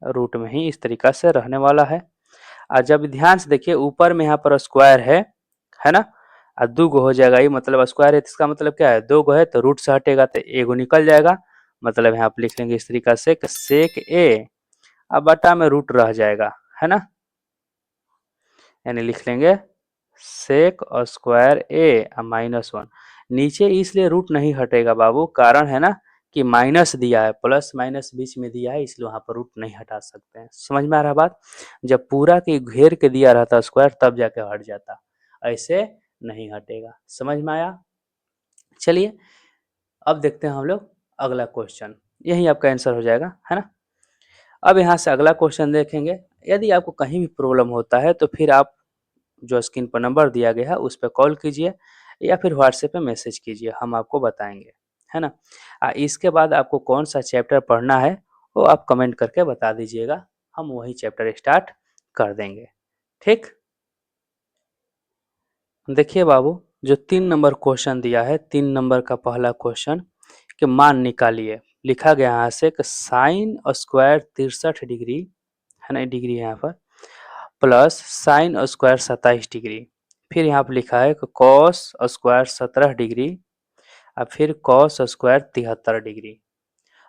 Speaker 1: रूट में ही इस तरीका से रहने वाला है। और जब ध्यान से देखिए ऊपर में यहाँ पर स्क्वायर है ना, और 2 गो हो जाएगा, ये मतलब स्क्वायर है तो इसका मतलब क्या है, 2 गो है तो रूट से हटेगा तो एगो निकल जाएगा। मतलब यहाँ पर लिख लेंगे इस तरीका से कि सेक ए, अब बटा में रूट रह जाएगा, है ना, यानी लिख लेंगे सेक स्क्वायर ए -1। नीचे इसलिए रूट नहीं हटेगा बाबू, कारण है ना कि माइनस दिया है, प्लस माइनस बीच में दिया है, इसलिए वहां पर रूट नहीं हटा सकते हैं। समझ में आ रहा बात? जब पूरा के घेर के दिया रहता स्क्वायर तब जाके हट जाता, ऐसे नहीं हटेगा। समझ में आया? चलिए अब देखते हैं हम लोग अगला क्वेश्चन, यही आपका आंसर हो जाएगा, है ना। अब यहाँ से अगला क्वेश्चन देखेंगे। यदि आपको कहीं भी प्रॉब्लम होता है तो फिर आप जो स्क्रीन पर नंबर दिया गया है उस पर कॉल कीजिए या फिर व्हाट्सएप पे मैसेज कीजिए, हम आपको बताएंगे, है ना। इसके बाद आपको कौन सा चैप्टर पढ़ना है वो आप कमेंट करके बता दीजिएगा, हम वही चैप्टर स्टार्ट कर देंगे, ठीक। देखिए बाबू, जो 3 नंबर क्वेश्चन दिया है, 3 नंबर का पहला क्वेश्चन कि मान निकालिए। लिखा गया यहाँ से कि साइन स्क्वायर 63 डिग्री, है ना, डिग्री है यहाँ पर, प्लस साइन स्क्वायर 27 डिग्री। फिर यहाँ पर लिखा है कि कॉस स्क्वायर 17 डिग्री और फिर कॉस स्क्वायर 73 डिग्री।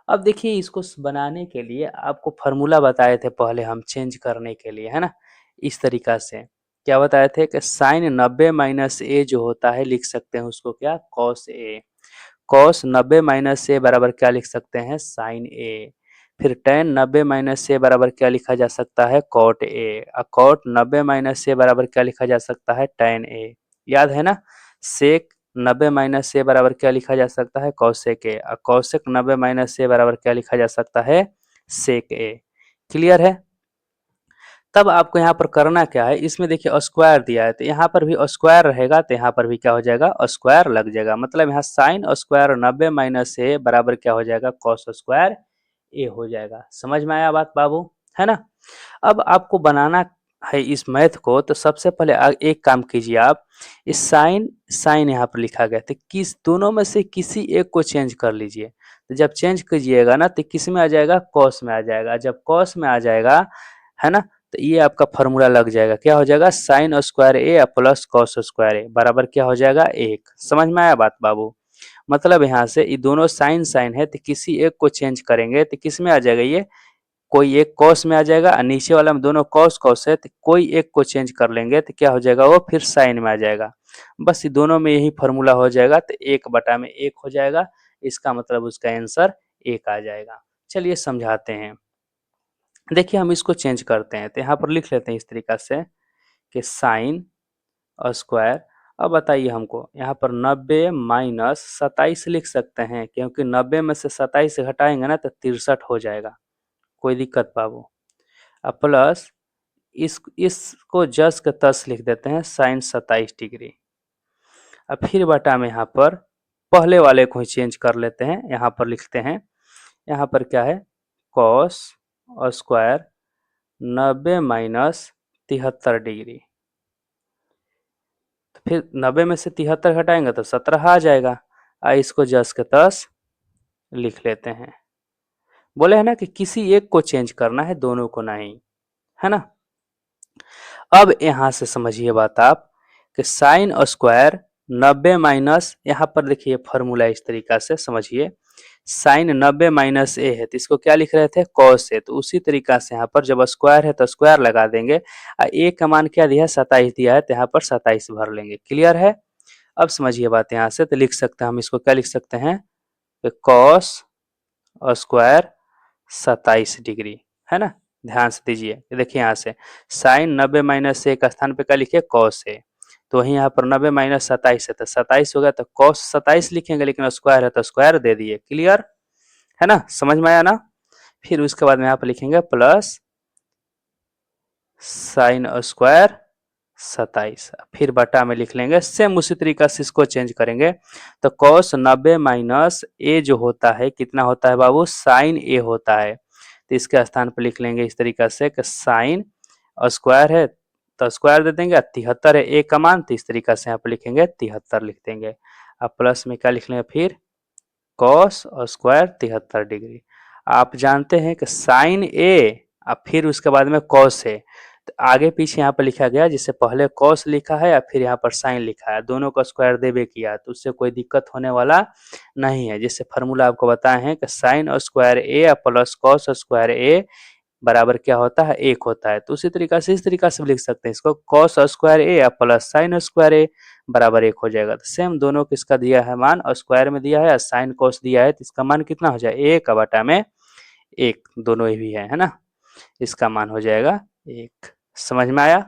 Speaker 1: अब देखिए इसको बनाने के लिए आपको फॉर्मूला बताए थे पहले हम चेंज करने के लिए, है ना, इस तरीका से। क्या बताए थे कि साइन 90 माइनस ए जो होता है लिख सकते हैं उसको क्या, कॉस ए। कॉस 90 माइनस ए बराबर क्या लिख सकते हैं, साइन ए। फिर टेन 90 माइनस ए बराबर क्या लिखा जा सकता है, कॉट ए। और कॉट 90 माइनस ए बराबर क्या लिखा जा सकता है, टेन ए। याद है ना। सेक 90 माइनस ए बराबर क्या लिखा जा सकता है, कौसेक ए। और कौसेक 90 माइनस ए बराबर क्या लिखा जा सकता है, सेक ए। क्लियर है। तब आपको यहाँ पर करना क्या है, इसमें देखिए स्क्वायर दिया है तो यहाँ पर भी स्क्वायर रहेगा तो यहाँ पर भी क्या हो जाएगा, स्क्वायर लग जाएगा। मतलब यहाँ साइन स्क्वायर 90 माइनस ए बराबर क्या हो जाएगा, कॉस स्क्वायर ए हो जाएगा। समझ में आया बात बाबू, है ना। अब आपको बनाना है इस मैथ को तो सबसे पहले एक काम कीजिए आप, इस साइन साइन यहाँ पर लिखा गया तो किस दोनों में से किसी एक को चेंज कर लीजिए। तो जब चेंज कीजिएगा ना तो किस में आ जाएगा, कॉस में आ जाएगा। जब कॉस में आ जाएगा, है ना, तो ये आपका फॉर्मूला लग जाएगा। क्या हो जाएगा, साइन स्क्वायर ए प्लस कॉस स्क्वायर ए बराबर क्या हो जाएगा, 1। समझ में आया बात बाबू। मतलब यहाँ से ये दोनों साइन साइन है तो किसी एक को चेंज करेंगे तो किस में आ जाएगा, ये कोई एक कॉस में आ जाएगा और नीचे वाला में दोनों कॉस कॉस है तो कोई एक को चेंज कर लेंगे तो क्या हो जाएगा, वो फिर साइन में आ जाएगा। बस ये दोनों में यही फॉर्मूला हो जाएगा तो 1/1 हो जाएगा। इसका मतलब उसका आंसर 1 आ जाएगा। चलिए समझाते हैं। देखिए हम इसको चेंज करते हैं तो यहाँ पर लिख लेते हैं इस तरीका से कि साइन स्क्वायर। अब बताइए हमको यहाँ पर 90 माइनस 27 लिख सकते हैं, क्योंकि 90 में से 27 घटाएंगे ना तो 63 हो जाएगा। कोई दिक्कत बाबू। अब प्लस इसको जस के तस लिख देते हैं साइन 27 डिग्री। अब फिर बटा में यहाँ पर पहले वाले को ही चेंज कर लेते हैं, यहाँ पर लिखते हैं, यहाँ पर क्या है, कॉस स्क्वायर 90 माइनस 73 डिग्री। तो फिर 90 में से 73 घटाएंगे तो 17 आ जाएगा। इसको जस के तस लिख लेते हैं। बोले है ना कि किसी एक को चेंज करना है, दोनों को नहीं, है ना। अब यहाँ से समझिए बात आप कि साइन स्क्वायर 90 माइनस, यहाँ पर देखिए फॉर्मूला इस तरीका से समझिए, साइन 90 माइनस ए है तो इसको क्या लिख रहे थे, कॉस है। तो उसी तरीका से यहाँ पर जब स्क्वायर है तो स्क्वायर लगा देंगे। ए का मान क्या दिया है, 27 दिया है तो यहाँ पर 27 भर लेंगे। क्लियर है। अब समझिए बात यहाँ से तो लिख सकते हैं हम इसको, क्या लिख सकते हैं, कॉस स्क्वायर 27 डिग्री, है ना। ध्यान से दीजिए, देखिए यहाँ से साइन 90 माइनस ए का स्थान पे क्या लिखे, कॉस है। तो वहीं यहाँ पर 90 माइनस 27 है तो 27 हो गया, तो कॉस 27 लिखेंगे, लेकिन स्क्वायर है तो स्क्वायर दे दिए। क्लियर है ना, समझ में आया ना। फिर उसके बाद में यहाँ पर लिखेंगे प्लस साइन स्क्वायर 27, फिर बटा में लिख लेंगे। सेम उसी तरीका से इसको चेंज करेंगे तो कॉस 90 माइनस ए जो होता है कितना होता है बाबू, साइन ए होता है। तो इसके स्थान पर लिख लेंगे इस तरीका से कि साइन स्क्वायर है तो स्क्वायर दे देंगे, 73 है ए का मान, तो इस तरीका से यहाँ पर लिखेंगे 73 लिख देंगे। अब प्लस में क्या लिख लेंगे, फिर कॉस स्क्वायर 73 डिग्री। आप जानते हैं कि साइन ए अब फिर उसके बाद में कॉस है, तो आगे पीछे यहाँ पर लिखा गया, जिससे पहले कॉस लिखा है या फिर यहाँ पर साइन लिखा है, दोनों का स्क्वायर देबे किया, तो उससे कोई दिक्कत होने वाला नहीं है। जिससे फार्मूला आपको बताए हैं कि साइन स्क्वायर ए प्लस कॉस स्क्वायर ए बराबर क्या होता है, 1 होता है। तो उसी तरीका से इस तरीका से भी लिख सकते हैं इसको, कॉस स्क्वायर ए प्लस साइन स्क्वायर ए बराबर 1 हो जाएगा। तो सेम दोनों किसका दिया है मान, स्क्वायर में दिया है, साइन कॉस दिया है, तो इसका मान कितना हो जाए, 1 बटा में 1, दोनों ही भी है ना, इसका मान हो जाएगा 1। समझ में आया?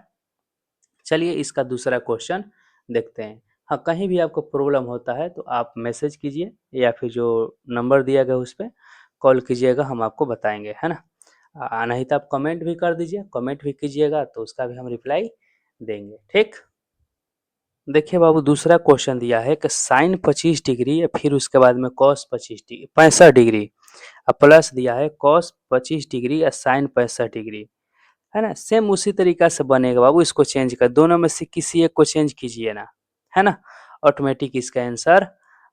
Speaker 1: चलिए इसका दूसरा क्वेश्चन देखते हैं। हाँ, कहीं भी आपको प्रॉब्लम होता है तो आप मैसेज कीजिए या फिर जो नंबर दिया गया उस पे कॉल कीजिएगा, हम आपको बताएंगे, है ना। नहीं तो आप कमेंट भी कर दीजिए, कमेंट भी कीजिएगा तो उसका भी हम रिप्लाई देंगे, ठीक। देखिए बाबू, दूसरा क्वेश्चन दिया है कि साइन 25 डिग्री या फिर उसके बाद में कॉस 65 डिग्री, प्लस दिया है कॉस 25 डिग्री या साइन 65 डिग्री, है ना। सेम उसी तरीका से बनेगा बाबू, इसको चेंज कर, दोनों में से किसी एक को चेंज कीजिए ना, है ना, ऑटोमेटिक इसका आंसर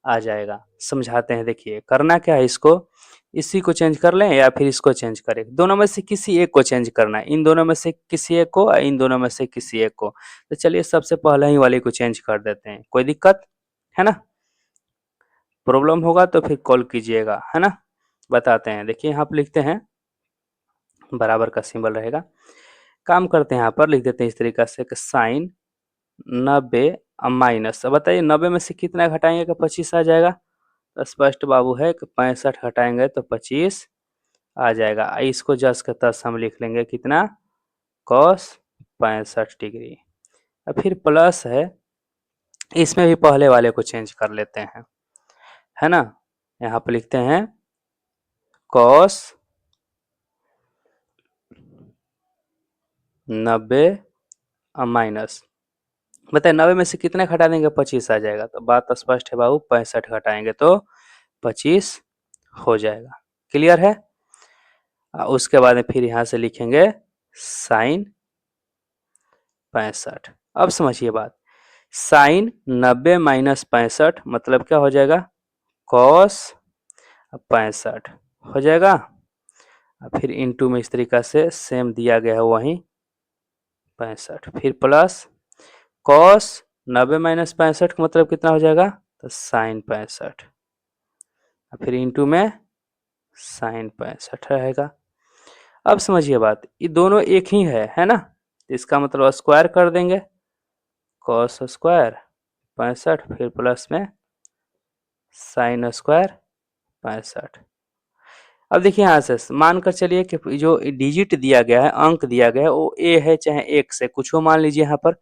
Speaker 1: आ जाएगा। समझाते हैं, देखिए करना क्या है, इसको इसी को चेंज कर लें या फिर इसको चेंज करें, दोनों में से किसी एक को चेंज करना है, इन दोनों में से किसी एक को, इन दोनों में से किसी एक को। तो चलिए सबसे पहले ही वाले को चेंज कर देते हैं, कोई दिक्कत है ना। प्रॉब्लम होगा तो फिर कॉल कीजिएगा, है ना, बताते हैं। देखिए यहाँ पे लिखते हैं, बराबर का सिंबल रहेगा, काम करते हैं, यहाँ पर लिख देते हैं इस तरीका से कि साइन 90 माइनस, अब बताइए 90 में से कितना घटाएंगे कि 25 आ जाएगा, तो स्पष्ट बाबू है कि 65 घटाएंगे तो 25 आ जाएगा। इसको जस का तस हम लिख लेंगे कितना, कॉस 65 डिग्री। अब फिर प्लस है, इसमें भी पहले वाले को चेंज कर लेते हैं, है ना। यहाँ पे लिखते हैं कॉस 90 माइनस, बताइए 90 में से कितने घटा देंगे, 25 आ जाएगा। तो बात स्पष्ट है बाबू, 65 घटाएंगे तो 25 हो जाएगा। क्लियर है? उसके बाद में फिर यहाँ से लिखेंगे साइन 65। अब समझिए बात, साइन 90 माइनस 65 मतलब क्या हो जाएगा, कॉस 65 हो जाएगा। फिर इनटू में इस तरीका से सेम दिया गया है वहीं 65, फिर प्लस कॉस 90 माइनस 65 का मतलब कितना हो जाएगा, तो साइन 65, फिर इनटू में साइन 65 रहेगा। अब समझिए बात, ये दोनों एक ही है ना, इसका मतलब स्क्वायर कर देंगे, कॉस स्क्वायर 65 फिर प्लस में साइन स्क्वायर 65। अब देखिए यहाँ से मानकर चलिए कि जो डिजिट दिया गया है, अंक दिया गया है, वो ए है चाहे एक से कुछ हो मान लीजिए यहाँ पर,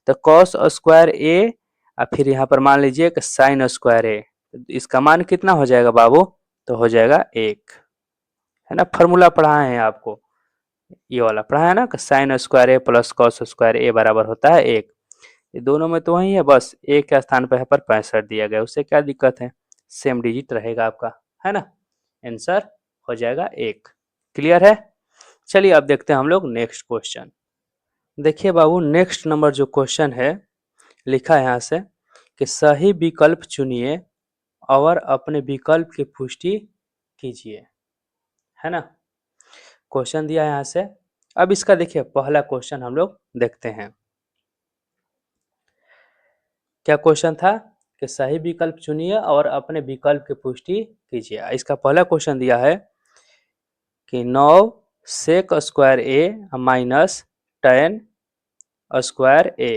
Speaker 1: तो कॉस स्क्वायर ए और फिर यहाँ पर मान लीजिए कि साइन स्क्वायर ए, इसका मान कितना हो जाएगा बाबू, तो हो जाएगा 1, है ना। फॉर्मूला पढ़ाए हैं आपको, ये वाला पढ़ा है ना, साइन स्क्वायर ए प्लस कॉस स्क्वायर ए बराबर होता है 1। ये दोनों में तो वही है, बस एक के स्थान पर यहाँ पर 65 दिया गया, उससे क्या दिक्कत है, सेम डिजिट रहेगा आपका, है ना। आंसर हो जाएगा 1। क्लियर है? चलिए अब देखते हैं हम लोग नेक्स्ट क्वेश्चन। देखिए बाबू, नेक्स्ट नंबर जो क्वेश्चन है, लिखा है यहाँ से कि सही विकल्प चुनिए और अपने विकल्प की पुष्टि कीजिए, है ना। क्वेश्चन दिया है यहाँ से। अब इसका देखिए पहला क्वेश्चन हम लोग देखते हैं, क्या क्वेश्चन था कि सही विकल्प चुनिए और अपने विकल्प की पुष्टि कीजिए। इसका पहला क्वेश्चन दिया है कि 9 सेक स्क्वायर ए माइनस टेन स्क्वायर ए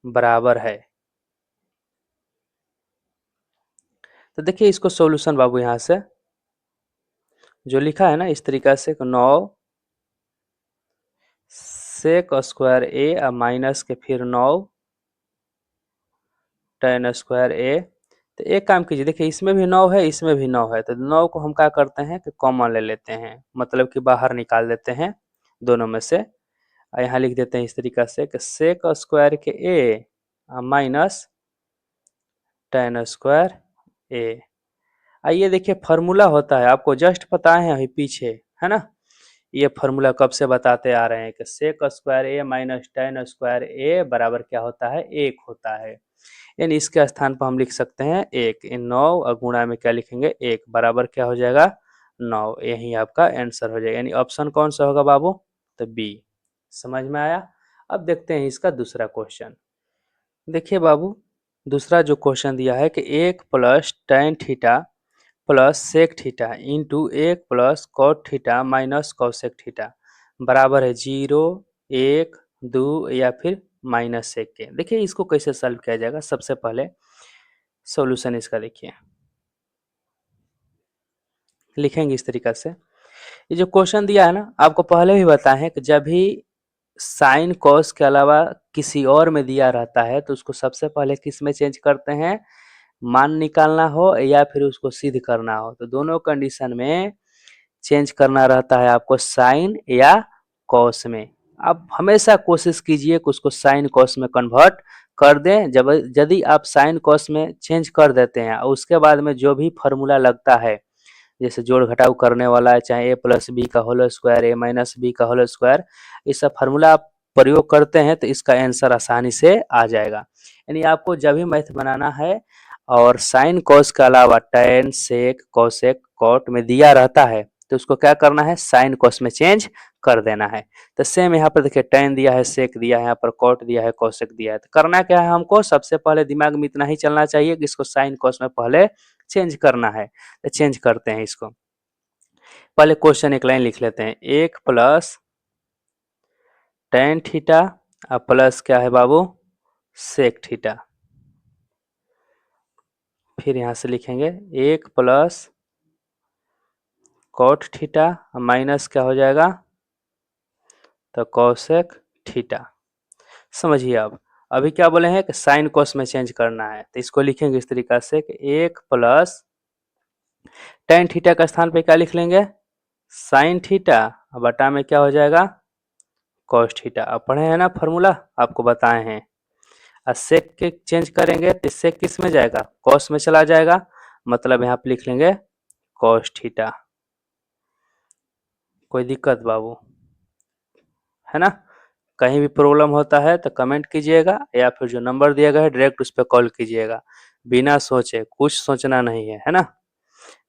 Speaker 1: बराबर है। तो देखिए इसको सॉल्यूशन बाबू यहाँ से जो लिखा है ना इस तरीका से, 9 सेक स्क्वायर ए माइनस के फिर 9 टेन स्क्वायर ए। तो एक काम कीजिए, देखिए इसमें भी 9 है, इसमें भी 9 है, तो 9 को हम क्या करते हैं कि कॉमन ले लेते हैं, मतलब कि बाहर निकाल देते हैं दोनों में से। यहाँ लिख देते हैं इस तरीका से कि सेक स्क्वायर के ए माइनस टेन स्क्वायर ए। आइए देखिए फार्मूला होता है, आपको जस्ट पता है अभी पीछे, है ना। ये फार्मूला कब से बताते आ रहे हैं कि सेक स्क्वायर ए माइनस टेन स्क्वायर ए बराबर क्या होता है, 1 होता है। यानी इसके स्थान पर हम लिख सकते हैं 1, इन 9 और गुणा में क्या लिखेंगे 1 बराबर क्या हो जाएगा 9। यही आपका आंसर हो जाएगा, यानी ऑप्शन कौन सा होगा बाबू? तो बी। समझ में आया? अब देखते हैं इसका दूसरा क्वेश्चन। देखिए बाबू, दूसरा जो क्वेश्चन दिया है कि 1 plus tan theta plus sec theta into 1 plus cot theta minus cosec theta बराबर है 0, 1, 2 या फिर माइनस सेक के। देखिए इसको कैसे सॉल्व किया जाएगा। सबसे पहले सॉल्यूशन इसका देखिए, लिखेंगे इस तरीका से। ये जो क्वेश्चन दिया है ना, आपको पहले भी बताए हैं कि जब भी साइन कॉस के अलावा किसी और में दिया रहता है तो उसको सबसे पहले किस में चेंज करते हैं? मान निकालना हो या फिर उसको सिद्ध करना हो, तो दोनों कंडीशन में चेंज करना रहता है आपको साइन या कॉस में। आप हमेशा कोशिश कीजिए कि उसको साइन कॉस में कन्वर्ट कर दें। जब यदि आप साइन कॉस में चेंज कर देते हैं और उसके बाद में जो भी फॉर्मूला लगता है, जैसे जोड़ घटाव करने वाला है, चाहे ए प्लस बी का होल स्क्वायर, ए माइनस बी का होल स्क्वायर, ये सब फार्मूला आप प्रयोग करते हैं तो इसका आंसर आसानी से आ जाएगा। यानी आपको जब भी मैथ बनाना है और साइन कॉस के अलावा टैन सेक कोसेक कॉट में दिया रहता है तो उसको क्या करना है? साइन कॉस में चेंज कर देना है। तो सेम यहाँ पर देखिए, टैन दिया है, सेक दिया है, यहाँ पर कॉट दिया है, कोसेक दिया है, तो करना क्या है हमको? सबसे पहले दिमाग में इतना ही चलना चाहिए कि इसको साइन कॉस में पहले चेंज करना है। तो चेंज करते हैं इसको। पहले क्वेश्चन एक लाइन लिख लेते हैं, 1 प्लस tan थीटा और प्लस क्या है बाबू? Sec theta. फिर यहाँ से लिखेंगे 1 प्लस कॉट थीटा माइनस क्या हो जाएगा? तो कोसेक थीटा। समझिए आप, अभी क्या बोले हैं कि साइन कॉस में चेंज करना है, तो इसको लिखेंगे इस तरीका से कि 1 प्लस tan थीटा का स्थान पे क्या लिख लेंगे? साइन थीटा, बटा में क्या हो जाएगा? Cos theta. अब पढ़े हैं ना फॉर्मूला, आपको बताए हैं। और सेक के चेंज करेंगे तो सेक किस में जाएगा? कॉस में चला जाएगा, मतलब यहाँ पे लिख लेंगे कॉस थीटा। कोई दिक्कत बाबू? है ना? कहीं भी प्रॉब्लम होता है तो कमेंट कीजिएगा या फिर जो नंबर दिया गया है डायरेक्ट उस पर कॉल कीजिएगा, बिना सोचे, कुछ सोचना नहीं है, है ना?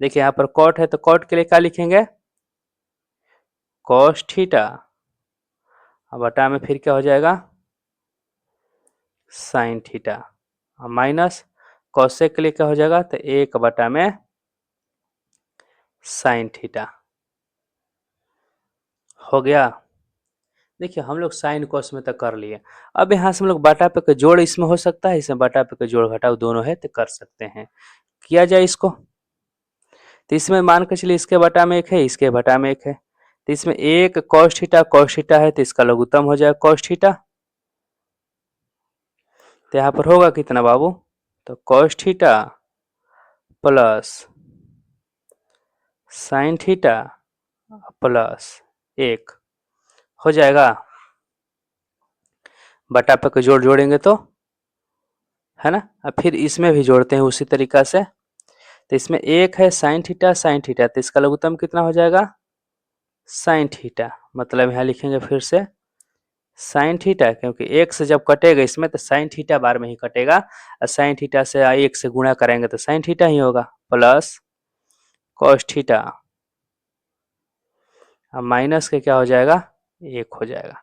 Speaker 1: देखिए यहाँ पर कॉट है तो कॉट के लिए क्या लिखेंगे? कॉस थीटा, बटा में फिर क्या हो जाएगा? साइन थीटा, माइनस कॉसेक के लिए क्या हो जाएगा? तो 1 बटा में साइन थीटा। हो गया? देखिए हम लोग साइन कॉस में तो कर लिए, अब यहाँ से हम लोग बटा पे का जोड़ इसमें हो सकता है, इसमें बटा पे का जोड़ घटाव दोनों है तो कर सकते हैं। किया जाए इसको, तो इसमें मान के चलिए इसके बटा में 1 है, इसके बटा में 1 है, तो इसमें एक कॉस थीटा है तो इसका लघुत्तम हो जाएगा कॉस थीटा। तो यहाँ पर होगा कितना बाबू? तो cos theta plus sine theta plus 1 हो जाएगा। बटा पे का जोड़ जोड़ेंगे तो, है ना? अब फिर इसमें भी जोड़ते हैं उसी तरीका से, तो इसमें 1 है साइन थीटा, तो इसका लघुत्तम कितना हो जाएगा? साइन थीटा, मतलब यहाँ लिखेंगे फिर से साइन थीटा, क्योंकि 1 से जब कटेगा इसमें तो साइन थीटा बार में ही कटेगा, और साइन थीटा से 1 से गुणा करेंगे तो साइन थीटा ही होगा, प्लस कॉस थीटा, अब माइनस के क्या हो जाएगा? 1 हो जाएगा।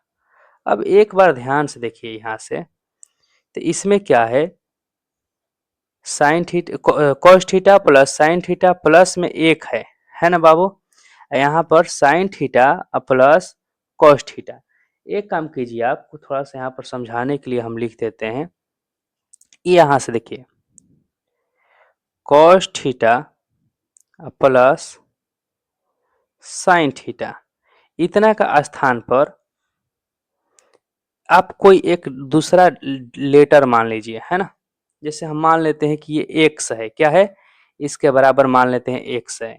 Speaker 1: अब एक बार ध्यान से देखिए यहाँ से, तो इसमें क्या है? Sine theta cos theta plus sine theta plus में 1 है ना बाबू? यहाँ पर sine theta plus cos theta. एक काम कीजिए, आपको थोड़ा सा यहाँ पर समझाने के लिए हम लिख देते हैं। यहाँ से देखिए cos theta plus sine theta, इतना का स्थान पर आप कोई एक दूसरा लेटर मान लीजिए, है ना? जैसे हम मान लेते हैं कि ये x है, क्या है? इसके बराबर मान लेते हैं x है,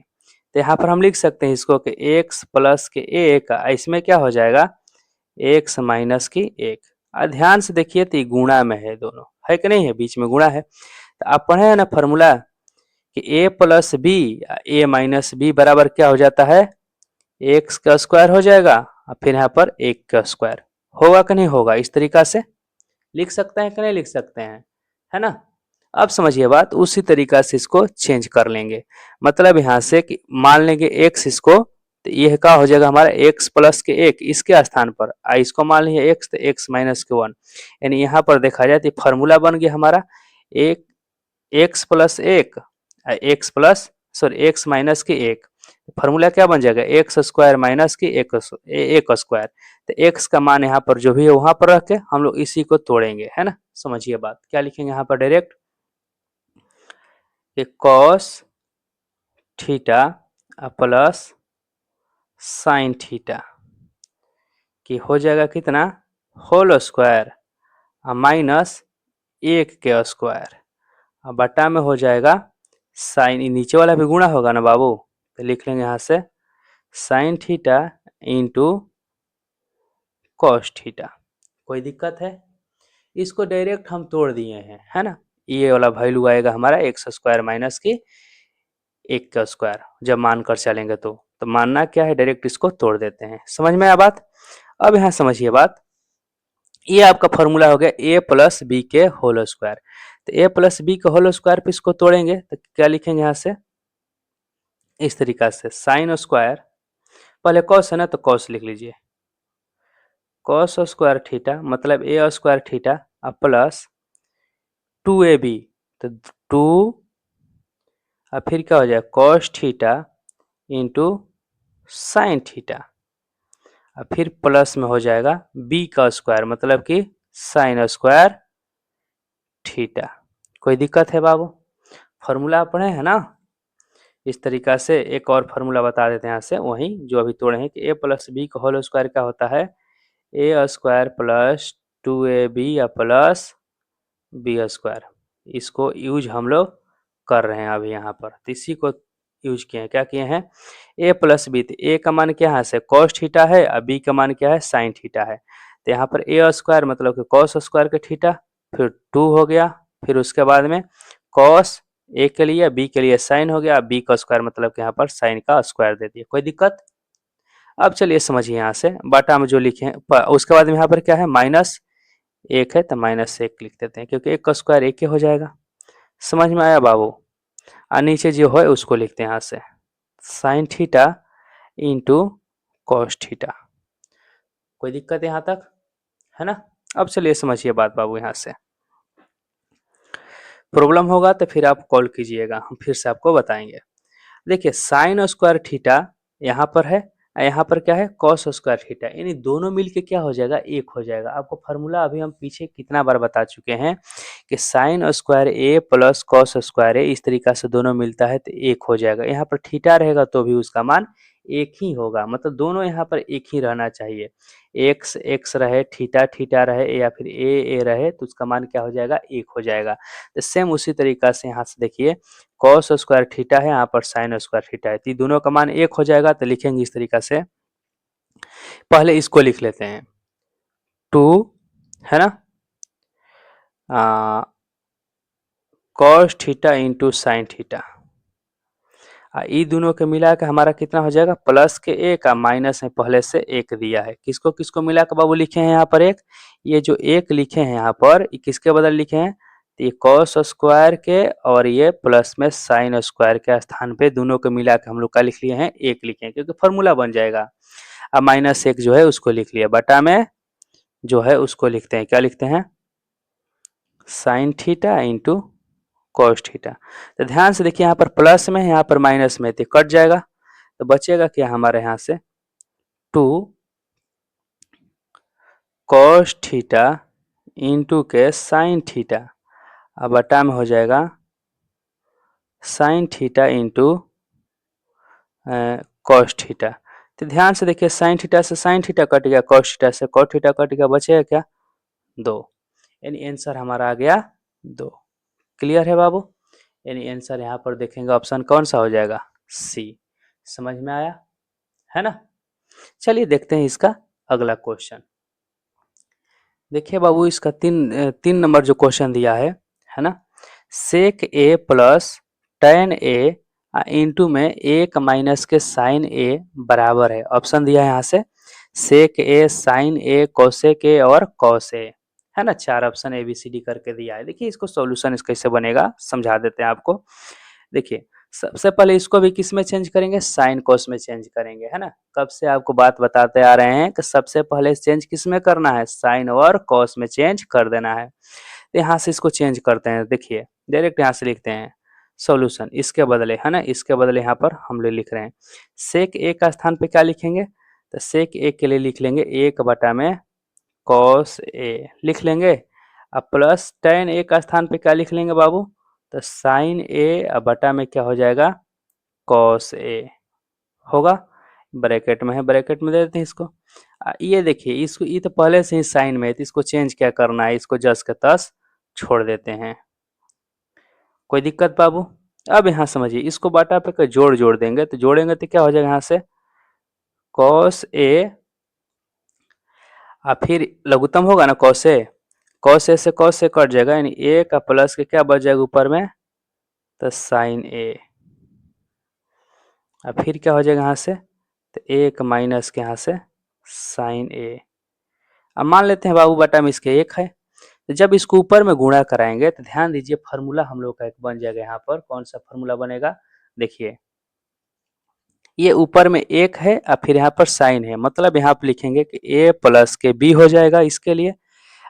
Speaker 1: तो यहाँ पर हम लिख सकते हैं इसको कि x प्लस के 1, इसमें क्या हो जाएगा? x माइनस की 1। ध्यान से देखिए तो ये गुणा में है, दोनों है कि नहीं है? बीच में गुणा है। तो आप पढ़े हैं ना फॉर्मूला कि a plus b a minus b बराबर क्या हो जाता है? x का स्क्वायर हो जाएगा और फिर यहाँ पर 1 का स्क्वायर होगा कि नहीं होगा? इस तरीका से लिख सकते हैं कि नहीं लिख सकते हैं, है ना? अब समझिए बात, उसी तरीका से इसको चेंज कर लेंगे। मतलब यहाँ से कि मान लेंगे x इसको, तो ये क्या हो जाएगा हमारा x प्लस के 1 इसके स्थान पर, इसको मान लीजिए x तो x माइनस के 1, यानी यहाँ पर देखा जाए तो फॉर्मूला बन गया हमारा एक x plus 1 x plus sorry x minus के 1, फॉर्मूला क्या बन जाएगा एक्स स्क्वायर माइनस की एक स्क्वायर। तो x का मान यहाँ पर जो भी है वहां पर रख के हम लोग इसी को तोड़ेंगे, है ना। समझिए बात, क्या लिखेंगे यहाँ पर direct cos theta plus sine theta कि हो जाएगा कितना होल स्क्वायर माइनस 1 के स्क्वायर, बटा में हो जाएगा साइन, नीचे वाला भी गुणा होगा ना बाबू, तो लिख लेंगे यहाँ से sine theta into cos theta. कोई दिक्कत है? इसको डायरेक्ट हम तोड़ दिए हैं, है ना। ये वाला वैल्यू आएगा हमारा एक्स स्क्वायर माइनस की 1 का स्क्वायर, जब मानकर चलेंगे तो मानना क्या है, डायरेक्ट इसको तोड़ देते हैं। समझ में आया बात? अब यहाँ समझिए बात, ये आपका फॉर्मूला हो गया a प्लस बी के होल स्क्वायर। तो a प्लस बी के होल स्क्वायर पे इसको तोड़ेंगे तो क्या लिखेंगे यहाँ से इस तरीका से साइन स्क्वायर, पहले कॉस है ना तो कॉस लिख लीजिए, कॉस स्क्वायर थीटा मतलब a square theta plus 2ab, तो 2 और फिर क्या हो जाएगा cos theta into sine theta, और फिर प्लस में हो जाएगा b का स्क्वायर मतलब कि साइन स्क्वायर थीटा। कोई दिक्कत है बाबू? फॉर्मूला पढ़े हैं ना। इस तरीका से एक और फार्मूला बता देते हैं यहाँ से, वही जो अभी तोड़े हैं कि a प्लस बी का होल स्क्वायर क्या होता है a square plus 2ab plus b square. इसको यूज हम लोग कर रहे हैं अभी यहाँ पर, तो इसी को यूज किए हैं। क्या किए हैं a प्लस बी, तो a का मान क्या है से कॉस थीटा है और b का मान क्या है साइन थीटा है। तो यहाँ पर a स्क्वायर मतलब कि कॉस स्क्वायर के थीटा, फिर 2 हो गया, फिर उसके बाद में कॉस a के लिए, b के लिए साइन हो गया, b का स्क्वायर मतलब कि यहाँ पर साइन का स्क्वायर दे दिए। कोई दिक्कत? अब चलिए समझिए यहाँ से बाटा में जो लिखे हैं, उसके बाद में यहाँ पर क्या है माइनस 1 है तो माइनस 1 लिख देते हैं, क्योंकि 1 का स्क्वायर 1 ही हो जाएगा। समझ में आया बाबू? और नीचे जो है उसको लिखते हैं यहाँ से sine theta into cos theta. कोई दिक्कत है यहाँ तक, है ना। अब चलिए समझिए बात बाबू, यहाँ से प्रॉब्लम होगा तो फिर आप कॉल कीजिएगा, हम फिर से आपको बताएंगे। देखिए साइन स्क्वायर थीटा यहाँ पर है, यहाँ पर क्या है कॉस स्क्वायर थीटा, यानी दोनों मिलके क्या हो जाएगा एक हो जाएगा। आपको फार्मूला अभी हम पीछे कितना बार बता चुके हैं कि साइन स्क्वायर ए प्लस कॉस स्क्वायर ए, इस तरीका से दोनों मिलता है तो एक हो जाएगा। यहाँ पर थीटा रहेगा तो भी उसका मान एक ही होगा, मतलब दोनों यहाँ पर एक ही रहना चाहिए। एक्स एक्स रहे, थीटा थीटा रहे, या फिर ए रहे, तो उसका मान क्या हो जाएगा एक हो जाएगा। तो सेम उसी तरीका से यहाँ से देखिए कॉस स्क्वायर थीटा है, यहाँ पर साइन स्क्वायर थीटा है, तो दोनों का मान एक हो जाएगा। तो लिखेंगे इस तरीका से, पहले इसको लिख लेते हैं 2 है ना cos theta into sine theta, ये दोनों के मिला के हमारा कितना हो जाएगा प्लस के 1 माइनस में पहले से 1 दिया है। किसको किसको मिला के बाबू लिखे हैं यहाँ पर एक, ये जो 1 लिखे हैं यहाँ पर ये किसके बदल लिखे हैं, तो ये कॉस स्क्वायर के और ये प्लस में साइन स्क्वायर के स्थान पे दोनों को मिला के हम लोग का लिख लिए हैं 1 लिखे हैं, क्योंकि फॉर्मूला बन जाएगा। अब माइनस 1 जो है उसको लिख लिया, बटा में जो है उसको लिखते हैं, क्या लिखते हैं sine theta into cos theta. तो ध्यान से देखिए यहाँ पर प्लस में है, यहाँ पर माइनस में, तो कट जाएगा, तो बचेगा क्या हमारे यहाँ से 2 कॉस थीटा इंटू के साइन थीटा, अब बटा में हो जाएगा sine theta into cos theta. तो ध्यान से देखिए साइन थीटा से साइन थीटा कट गया, कॉस थीटा से कॉस थीटा कट गया, बचेगा क्या 2, यानी आंसर हमारा आ गया 2। क्लियर है बाबू? यानी आंसर यहाँ पर देखेंगे ऑप्शन कौन सा हो जाएगा सी। समझ में आया, है ना। चलिए देखते हैं इसका अगला क्वेश्चन। देखिए बाबू इसका तीन नंबर जो क्वेश्चन दिया है ना, सेक ए प्लस टेन ए इंटू में 1 माइनस के साइन ए बराबर है। ऑप्शन दिया है यहाँ से सेक ए, साइन ए, कोसेक ए और कॉस ए, है ना, 4 ऑप्शन ABCD करके दिया है। देखिए इसको सॉल्यूशन इस कैसे बनेगा समझा देते हैं आपको। देखिए सबसे पहले इसको भी किस में चेंज करेंगे, साइन कॉस में चेंज करेंगे, है ना। कब से आपको बात बताते आ रहे हैं कि सबसे पहले चेंज किस में करना है, साइन और कॉस में चेंज कर देना है। तो यहाँ से इसको चेंज करते हैं। देखिए डायरेक्ट यहाँ से लिखते हैं सॉल्यूशन, इसके बदले, है ना, इसके बदले यहाँ पर हम लोग लिख रहे हैं सेक ए का स्थान पे क्या लिखेंगे, तो सेक ए के लिए लिख लेंगे 1 में कॉस ए लिख लेंगे। अब प्लस टेन ए का स्थान पे क्या लिख लेंगे बाबू, तो साइन ए बटा में क्या हो जाएगा, कॉस ए होगा। ब्रैकेट में है, ब्रैकेट में दे देते हैं इसको। ये देखिए इसको, ये तो पहले से ही साइन में है तो इसको चेंज क्या करना है, इसको जस के तस छोड़ देते हैं। कोई दिक्कत बाबू। अब यहाँ समझिए इसको बाटा पे जोड़ जोड़ देंगे, तो जोड़ेंगे तो क्या हो जाएगा यहाँ से कॉस ए, फिर लघुत्तम होगा ना कॉस ए से कॉस ए कट जाएगा, यानी ए का प्लस के क्या बच जाएगा ऊपर में, तो साइन ए। अब फिर क्या हो जाएगा यहाँ से, तो एक माइनस के यहाँ से साइन ए। अब मान लेते हैं बाबू बटा में इसके 1 है, तो जब इसको ऊपर में गुणा कराएंगे तो ध्यान दीजिए फार्मूला हम लोग का एक बन जाएगा। यहाँ पर कौन सा फार्मूला बनेगा, देखिए ये ऊपर में 1 है और फिर यहाँ पर साइन है, मतलब यहाँ पर लिखेंगे कि a प्लस के b हो जाएगा इसके लिए।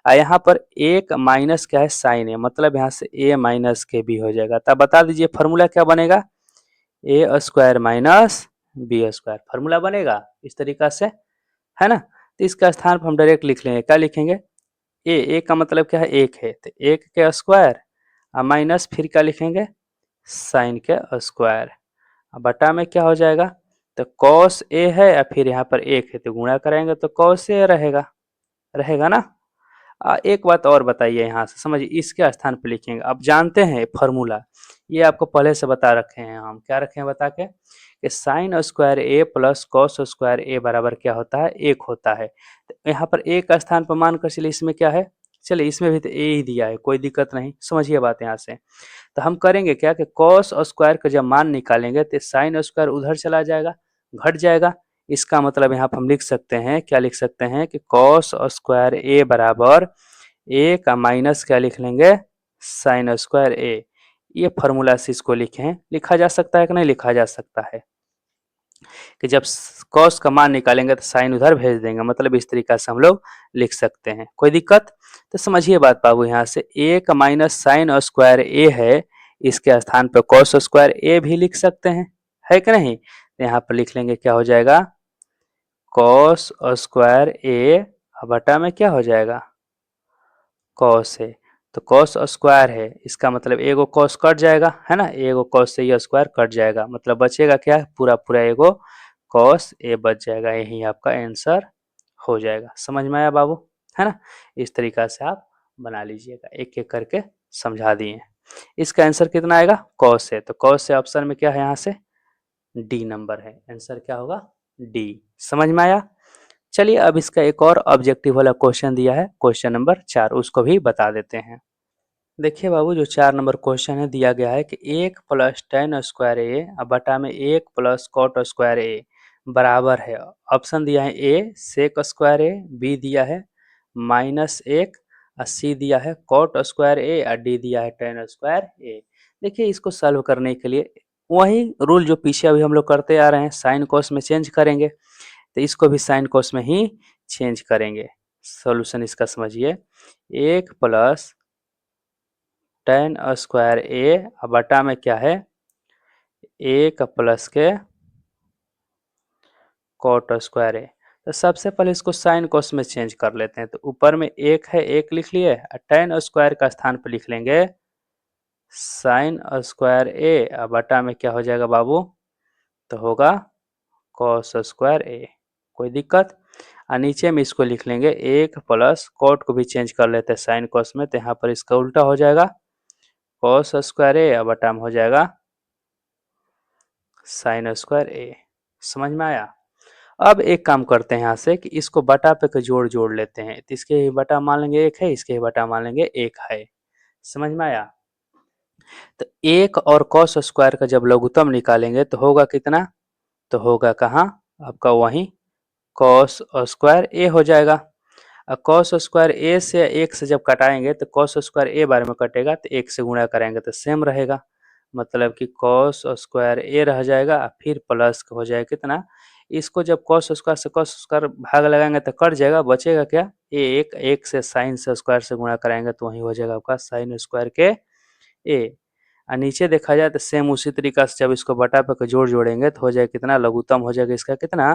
Speaker 1: और यहाँ पर 1 माइनस क्या है साइन है, मतलब यहाँ से a माइनस के b हो जाएगा। तब बता दीजिए फार्मूला क्या बनेगा, a square minus b square formula बनेगा इस तरीका से, है ना। तो इसका स्थान पर हम डायरेक्ट लिख लेंगे, क्या लिखेंगे, ए का मतलब क्या है 1 है, तो 1 के स्क्वायर माइनस फिर क्या लिखेंगे साइन के स्क्वायर, बटा में क्या हो जाएगा, तो कॉस ए है और फिर यहाँ पर 1 है तो गुणा कराएंगे तो कॉस ए रहेगा, रहेगा ना। एक बात और बताइए यहाँ से समझिए, इसके स्थान पर लिखेंगे, अब जानते हैं फॉर्मूला, ये आपको पहले से बता रखे हैं, हम क्या रखे हैं बता के कि साइन स्क्वायर ए प्लस कॉस स्क्वायर ए बराबर क्या होता है 1 होता है। तो यहाँ पर ए का स्थान पर मान कर चलिए इसमें क्या है, चलिए इसमें भी तो ए ही दिया है, कोई दिक्कत नहीं, समझिए बात यहाँ से। तो हम करेंगे क्या कि कॉस स्क्वायर का जब मान निकालेंगे तो साइन स्क्वायर उधर चला जाएगा, घट जाएगा। इसका मतलब यहाँ पर हम लिख सकते हैं, क्या लिख सकते हैं कि कॉस स्क्वायर ए बराबर ए का माइनस क्या लिख लेंगे साइन स्क्वायर ए। ये फार्मूला से इसको लिखें, लिखा जा सकता है कि नहीं लिखा जा सकता है, कि जब कॉस का मान निकालेंगे तो साइन उधर भेज देंगे, मतलब इस तरीका से हम लोग लिख सकते हैं। कोई दिक्कत, तो समझिए बात बाबू, यहाँ से ए का माइनस साइन स्क्वायर ए है, इसके स्थान पर कॉस स्क्वायर ए भी लिख सकते हैं, है कि नहीं। यहाँ पर लिख लेंगे क्या हो जाएगा कॉस स्क्वायर ए बटा में क्या हो जाएगा कॉस है, तो कॉस स्क्वायर है इसका मतलब एगो कॉस कट जाएगा, है ना, एगो कॉस से ये स्क्वायर कट जाएगा, मतलब बचेगा क्या पूरा पूरा एगो कॉस ए बच जाएगा। यही आपका आंसर हो जाएगा। समझ में आया बाबू, है ना। इस तरीका से आप बना लीजिएगा, एक एक करके समझा दिए। इसका आंसर कितना आएगा कॉस है, तो कॉस से ऑप्शन में क्या है यहाँ से डी नंबर है, आंसर क्या होगा डी। समझ में आया। चलिए अब इसका एक और ऑब्जेक्टिव वाला क्वेश्चन दिया है, क्वेश्चन नंबर 4, उसको भी बता देते हैं। देखिए बाबू जो 4 नंबर क्वेश्चन है दिया गया है कि 1 प्लस टेन स्क्वायर ए बटा में 1 प्लस कॉट स्क्वायर ए बराबर है। ऑप्शन दिया है ए सेक स्क्वायर ए, बी दिया है माइनस 1 और सी दिया है कॉट स्क्वायर ए और डी दिया है टेन स्क्वायर ए। देखिए इसको सॉल्व करने के लिए वही रूल जो पीछे अभी हम लोग करते आ रहे हैं, साइन कॉस में चेंज करेंगे, तो इसको भी साइन कॉस में ही चेंज करेंगे। सॉल्यूशन इसका समझिए, 1 प्लस टेन स्क्वायर ए बटा में क्या है 1 प्लस के कॉट स्क्वायर ए। तो सबसे पहले इसको साइन कॉस में चेंज कर लेते हैं, तो ऊपर में 1 है 1 लिख लिए, टेन स्क्वायर का स्थान पर लिख लेंगे साइन स्क्वायर ए बटा में क्या हो जाएगा बाबू, तो होगा कॉस स्क्वायर ए। कोई दिक्कत, और नीचे में इसको लिख लेंगे 1 प्लस कॉट को भी चेंज कर लेते हैं साइन कॉस में, तो यहाँ पर इसका उल्टा हो जाएगा कॉस स्क्वायर ए बटा में हो जाएगा साइन स्क्वायर ए। समझ में आया। अब एक काम करते हैं यहाँ से कि इसको बटा पे जोड़ जोड़ लेते हैं, तो इसके ही बटा मान लेंगे 1 है, इसके ही बटा मान लेंगे 1 है। समझ में आया। तो 1 और कॉस स्क्वायर का जब लघुत्तम निकालेंगे तो होगा कितना, तो होगा कहाँ आपका वही कॉस स्क्वायर ए हो जाएगा। कॉस स्क्वायर ए से 1 से जब घटाएंगे तो कॉस स्क्वायर ए बारे में कटेगा तो 1 से गुणा करेंगे तो सेम रहेगा, मतलब कि कॉस स्क्वायर ए रह जाएगा, फिर प्लस हो जाएगा कितना, इसको जब कॉस स्क्वायर से कॉस स्क्वायर भाग लगाएंगे तो कट जाएगा, बचेगा क्या, एक से साइन से स्क्वायर से गुणा कराएंगे तो वही हो जाएगा आपका साइन स्क्वायर के ए। और नीचे देखा जाए तो सेम उसी तरीका से जब इसको बटा पे जोड़ जोड़ेंगे तो हो जाएगा कितना, लघुत्तम हो जाएगा इसका कितना,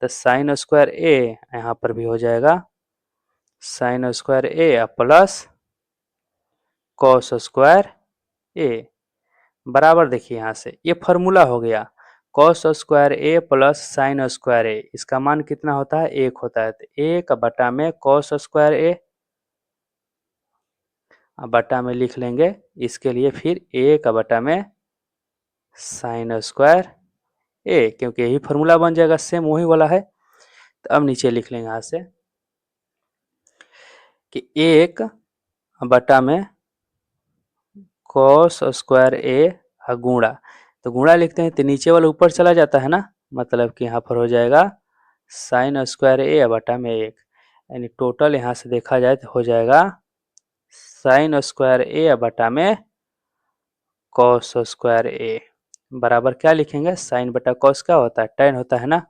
Speaker 1: तो साइन स्क्वायर ए, यहाँ पर भी हो जाएगा साइन स्क्वायर ए प्लस कॉस स्क्वायर ए, बराबर देखिए यहाँ से ये फॉर्मूला हो गया, कॉस स्क्वायर ए प्लस साइन स्क्वायर ए, इसका मान कितना होता है, 1 होता है, तो 1 बटा में कॉस स्क्वायर ए, बटा में लिख लेंगे इसके लिए फिर 1 बटा में साइन स्क्वायर ए, क्योंकि यही फॉर्मूला बन जाएगा, सेम वही वाला है। तो अब नीचे लिख लेंगे यहाँ से कि 1 बटा में कॉस स्क्वायर ए गुणा, तो गुणा लिखते हैं तो नीचे वाला ऊपर चला जाता है ना, मतलब कि यहाँ पर हो जाएगा साइन स्क्वायर ए बटा में 1, यानी टोटल यहाँ से देखा जाए तो हो जाएगा साइन स्क्वायर ए बटा में कॉस स्क्वायर ए, बराबर क्या लिखेंगे, साइन बटा कॉस क्या होता है, टेन होता है ना,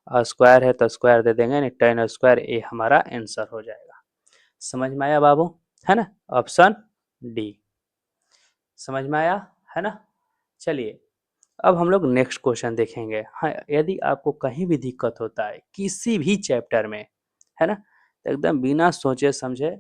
Speaker 1: और स्क्वायर है तो स्क्वायर दे देंगे, यानी टेन स्क्वायर ए हमारा आंसर हो जाएगा। समझ में आया बाबू, है ना, ऑप्शन डी समझ में आया, है ना। चलिए अब हम लोग नेक्स्ट क्वेश्चन देखेंगे। हाँ, यदि आपको कहीं भी दिक्कत होता है किसी भी चैप्टर में, है ना, तो एकदम बिना सोचे समझे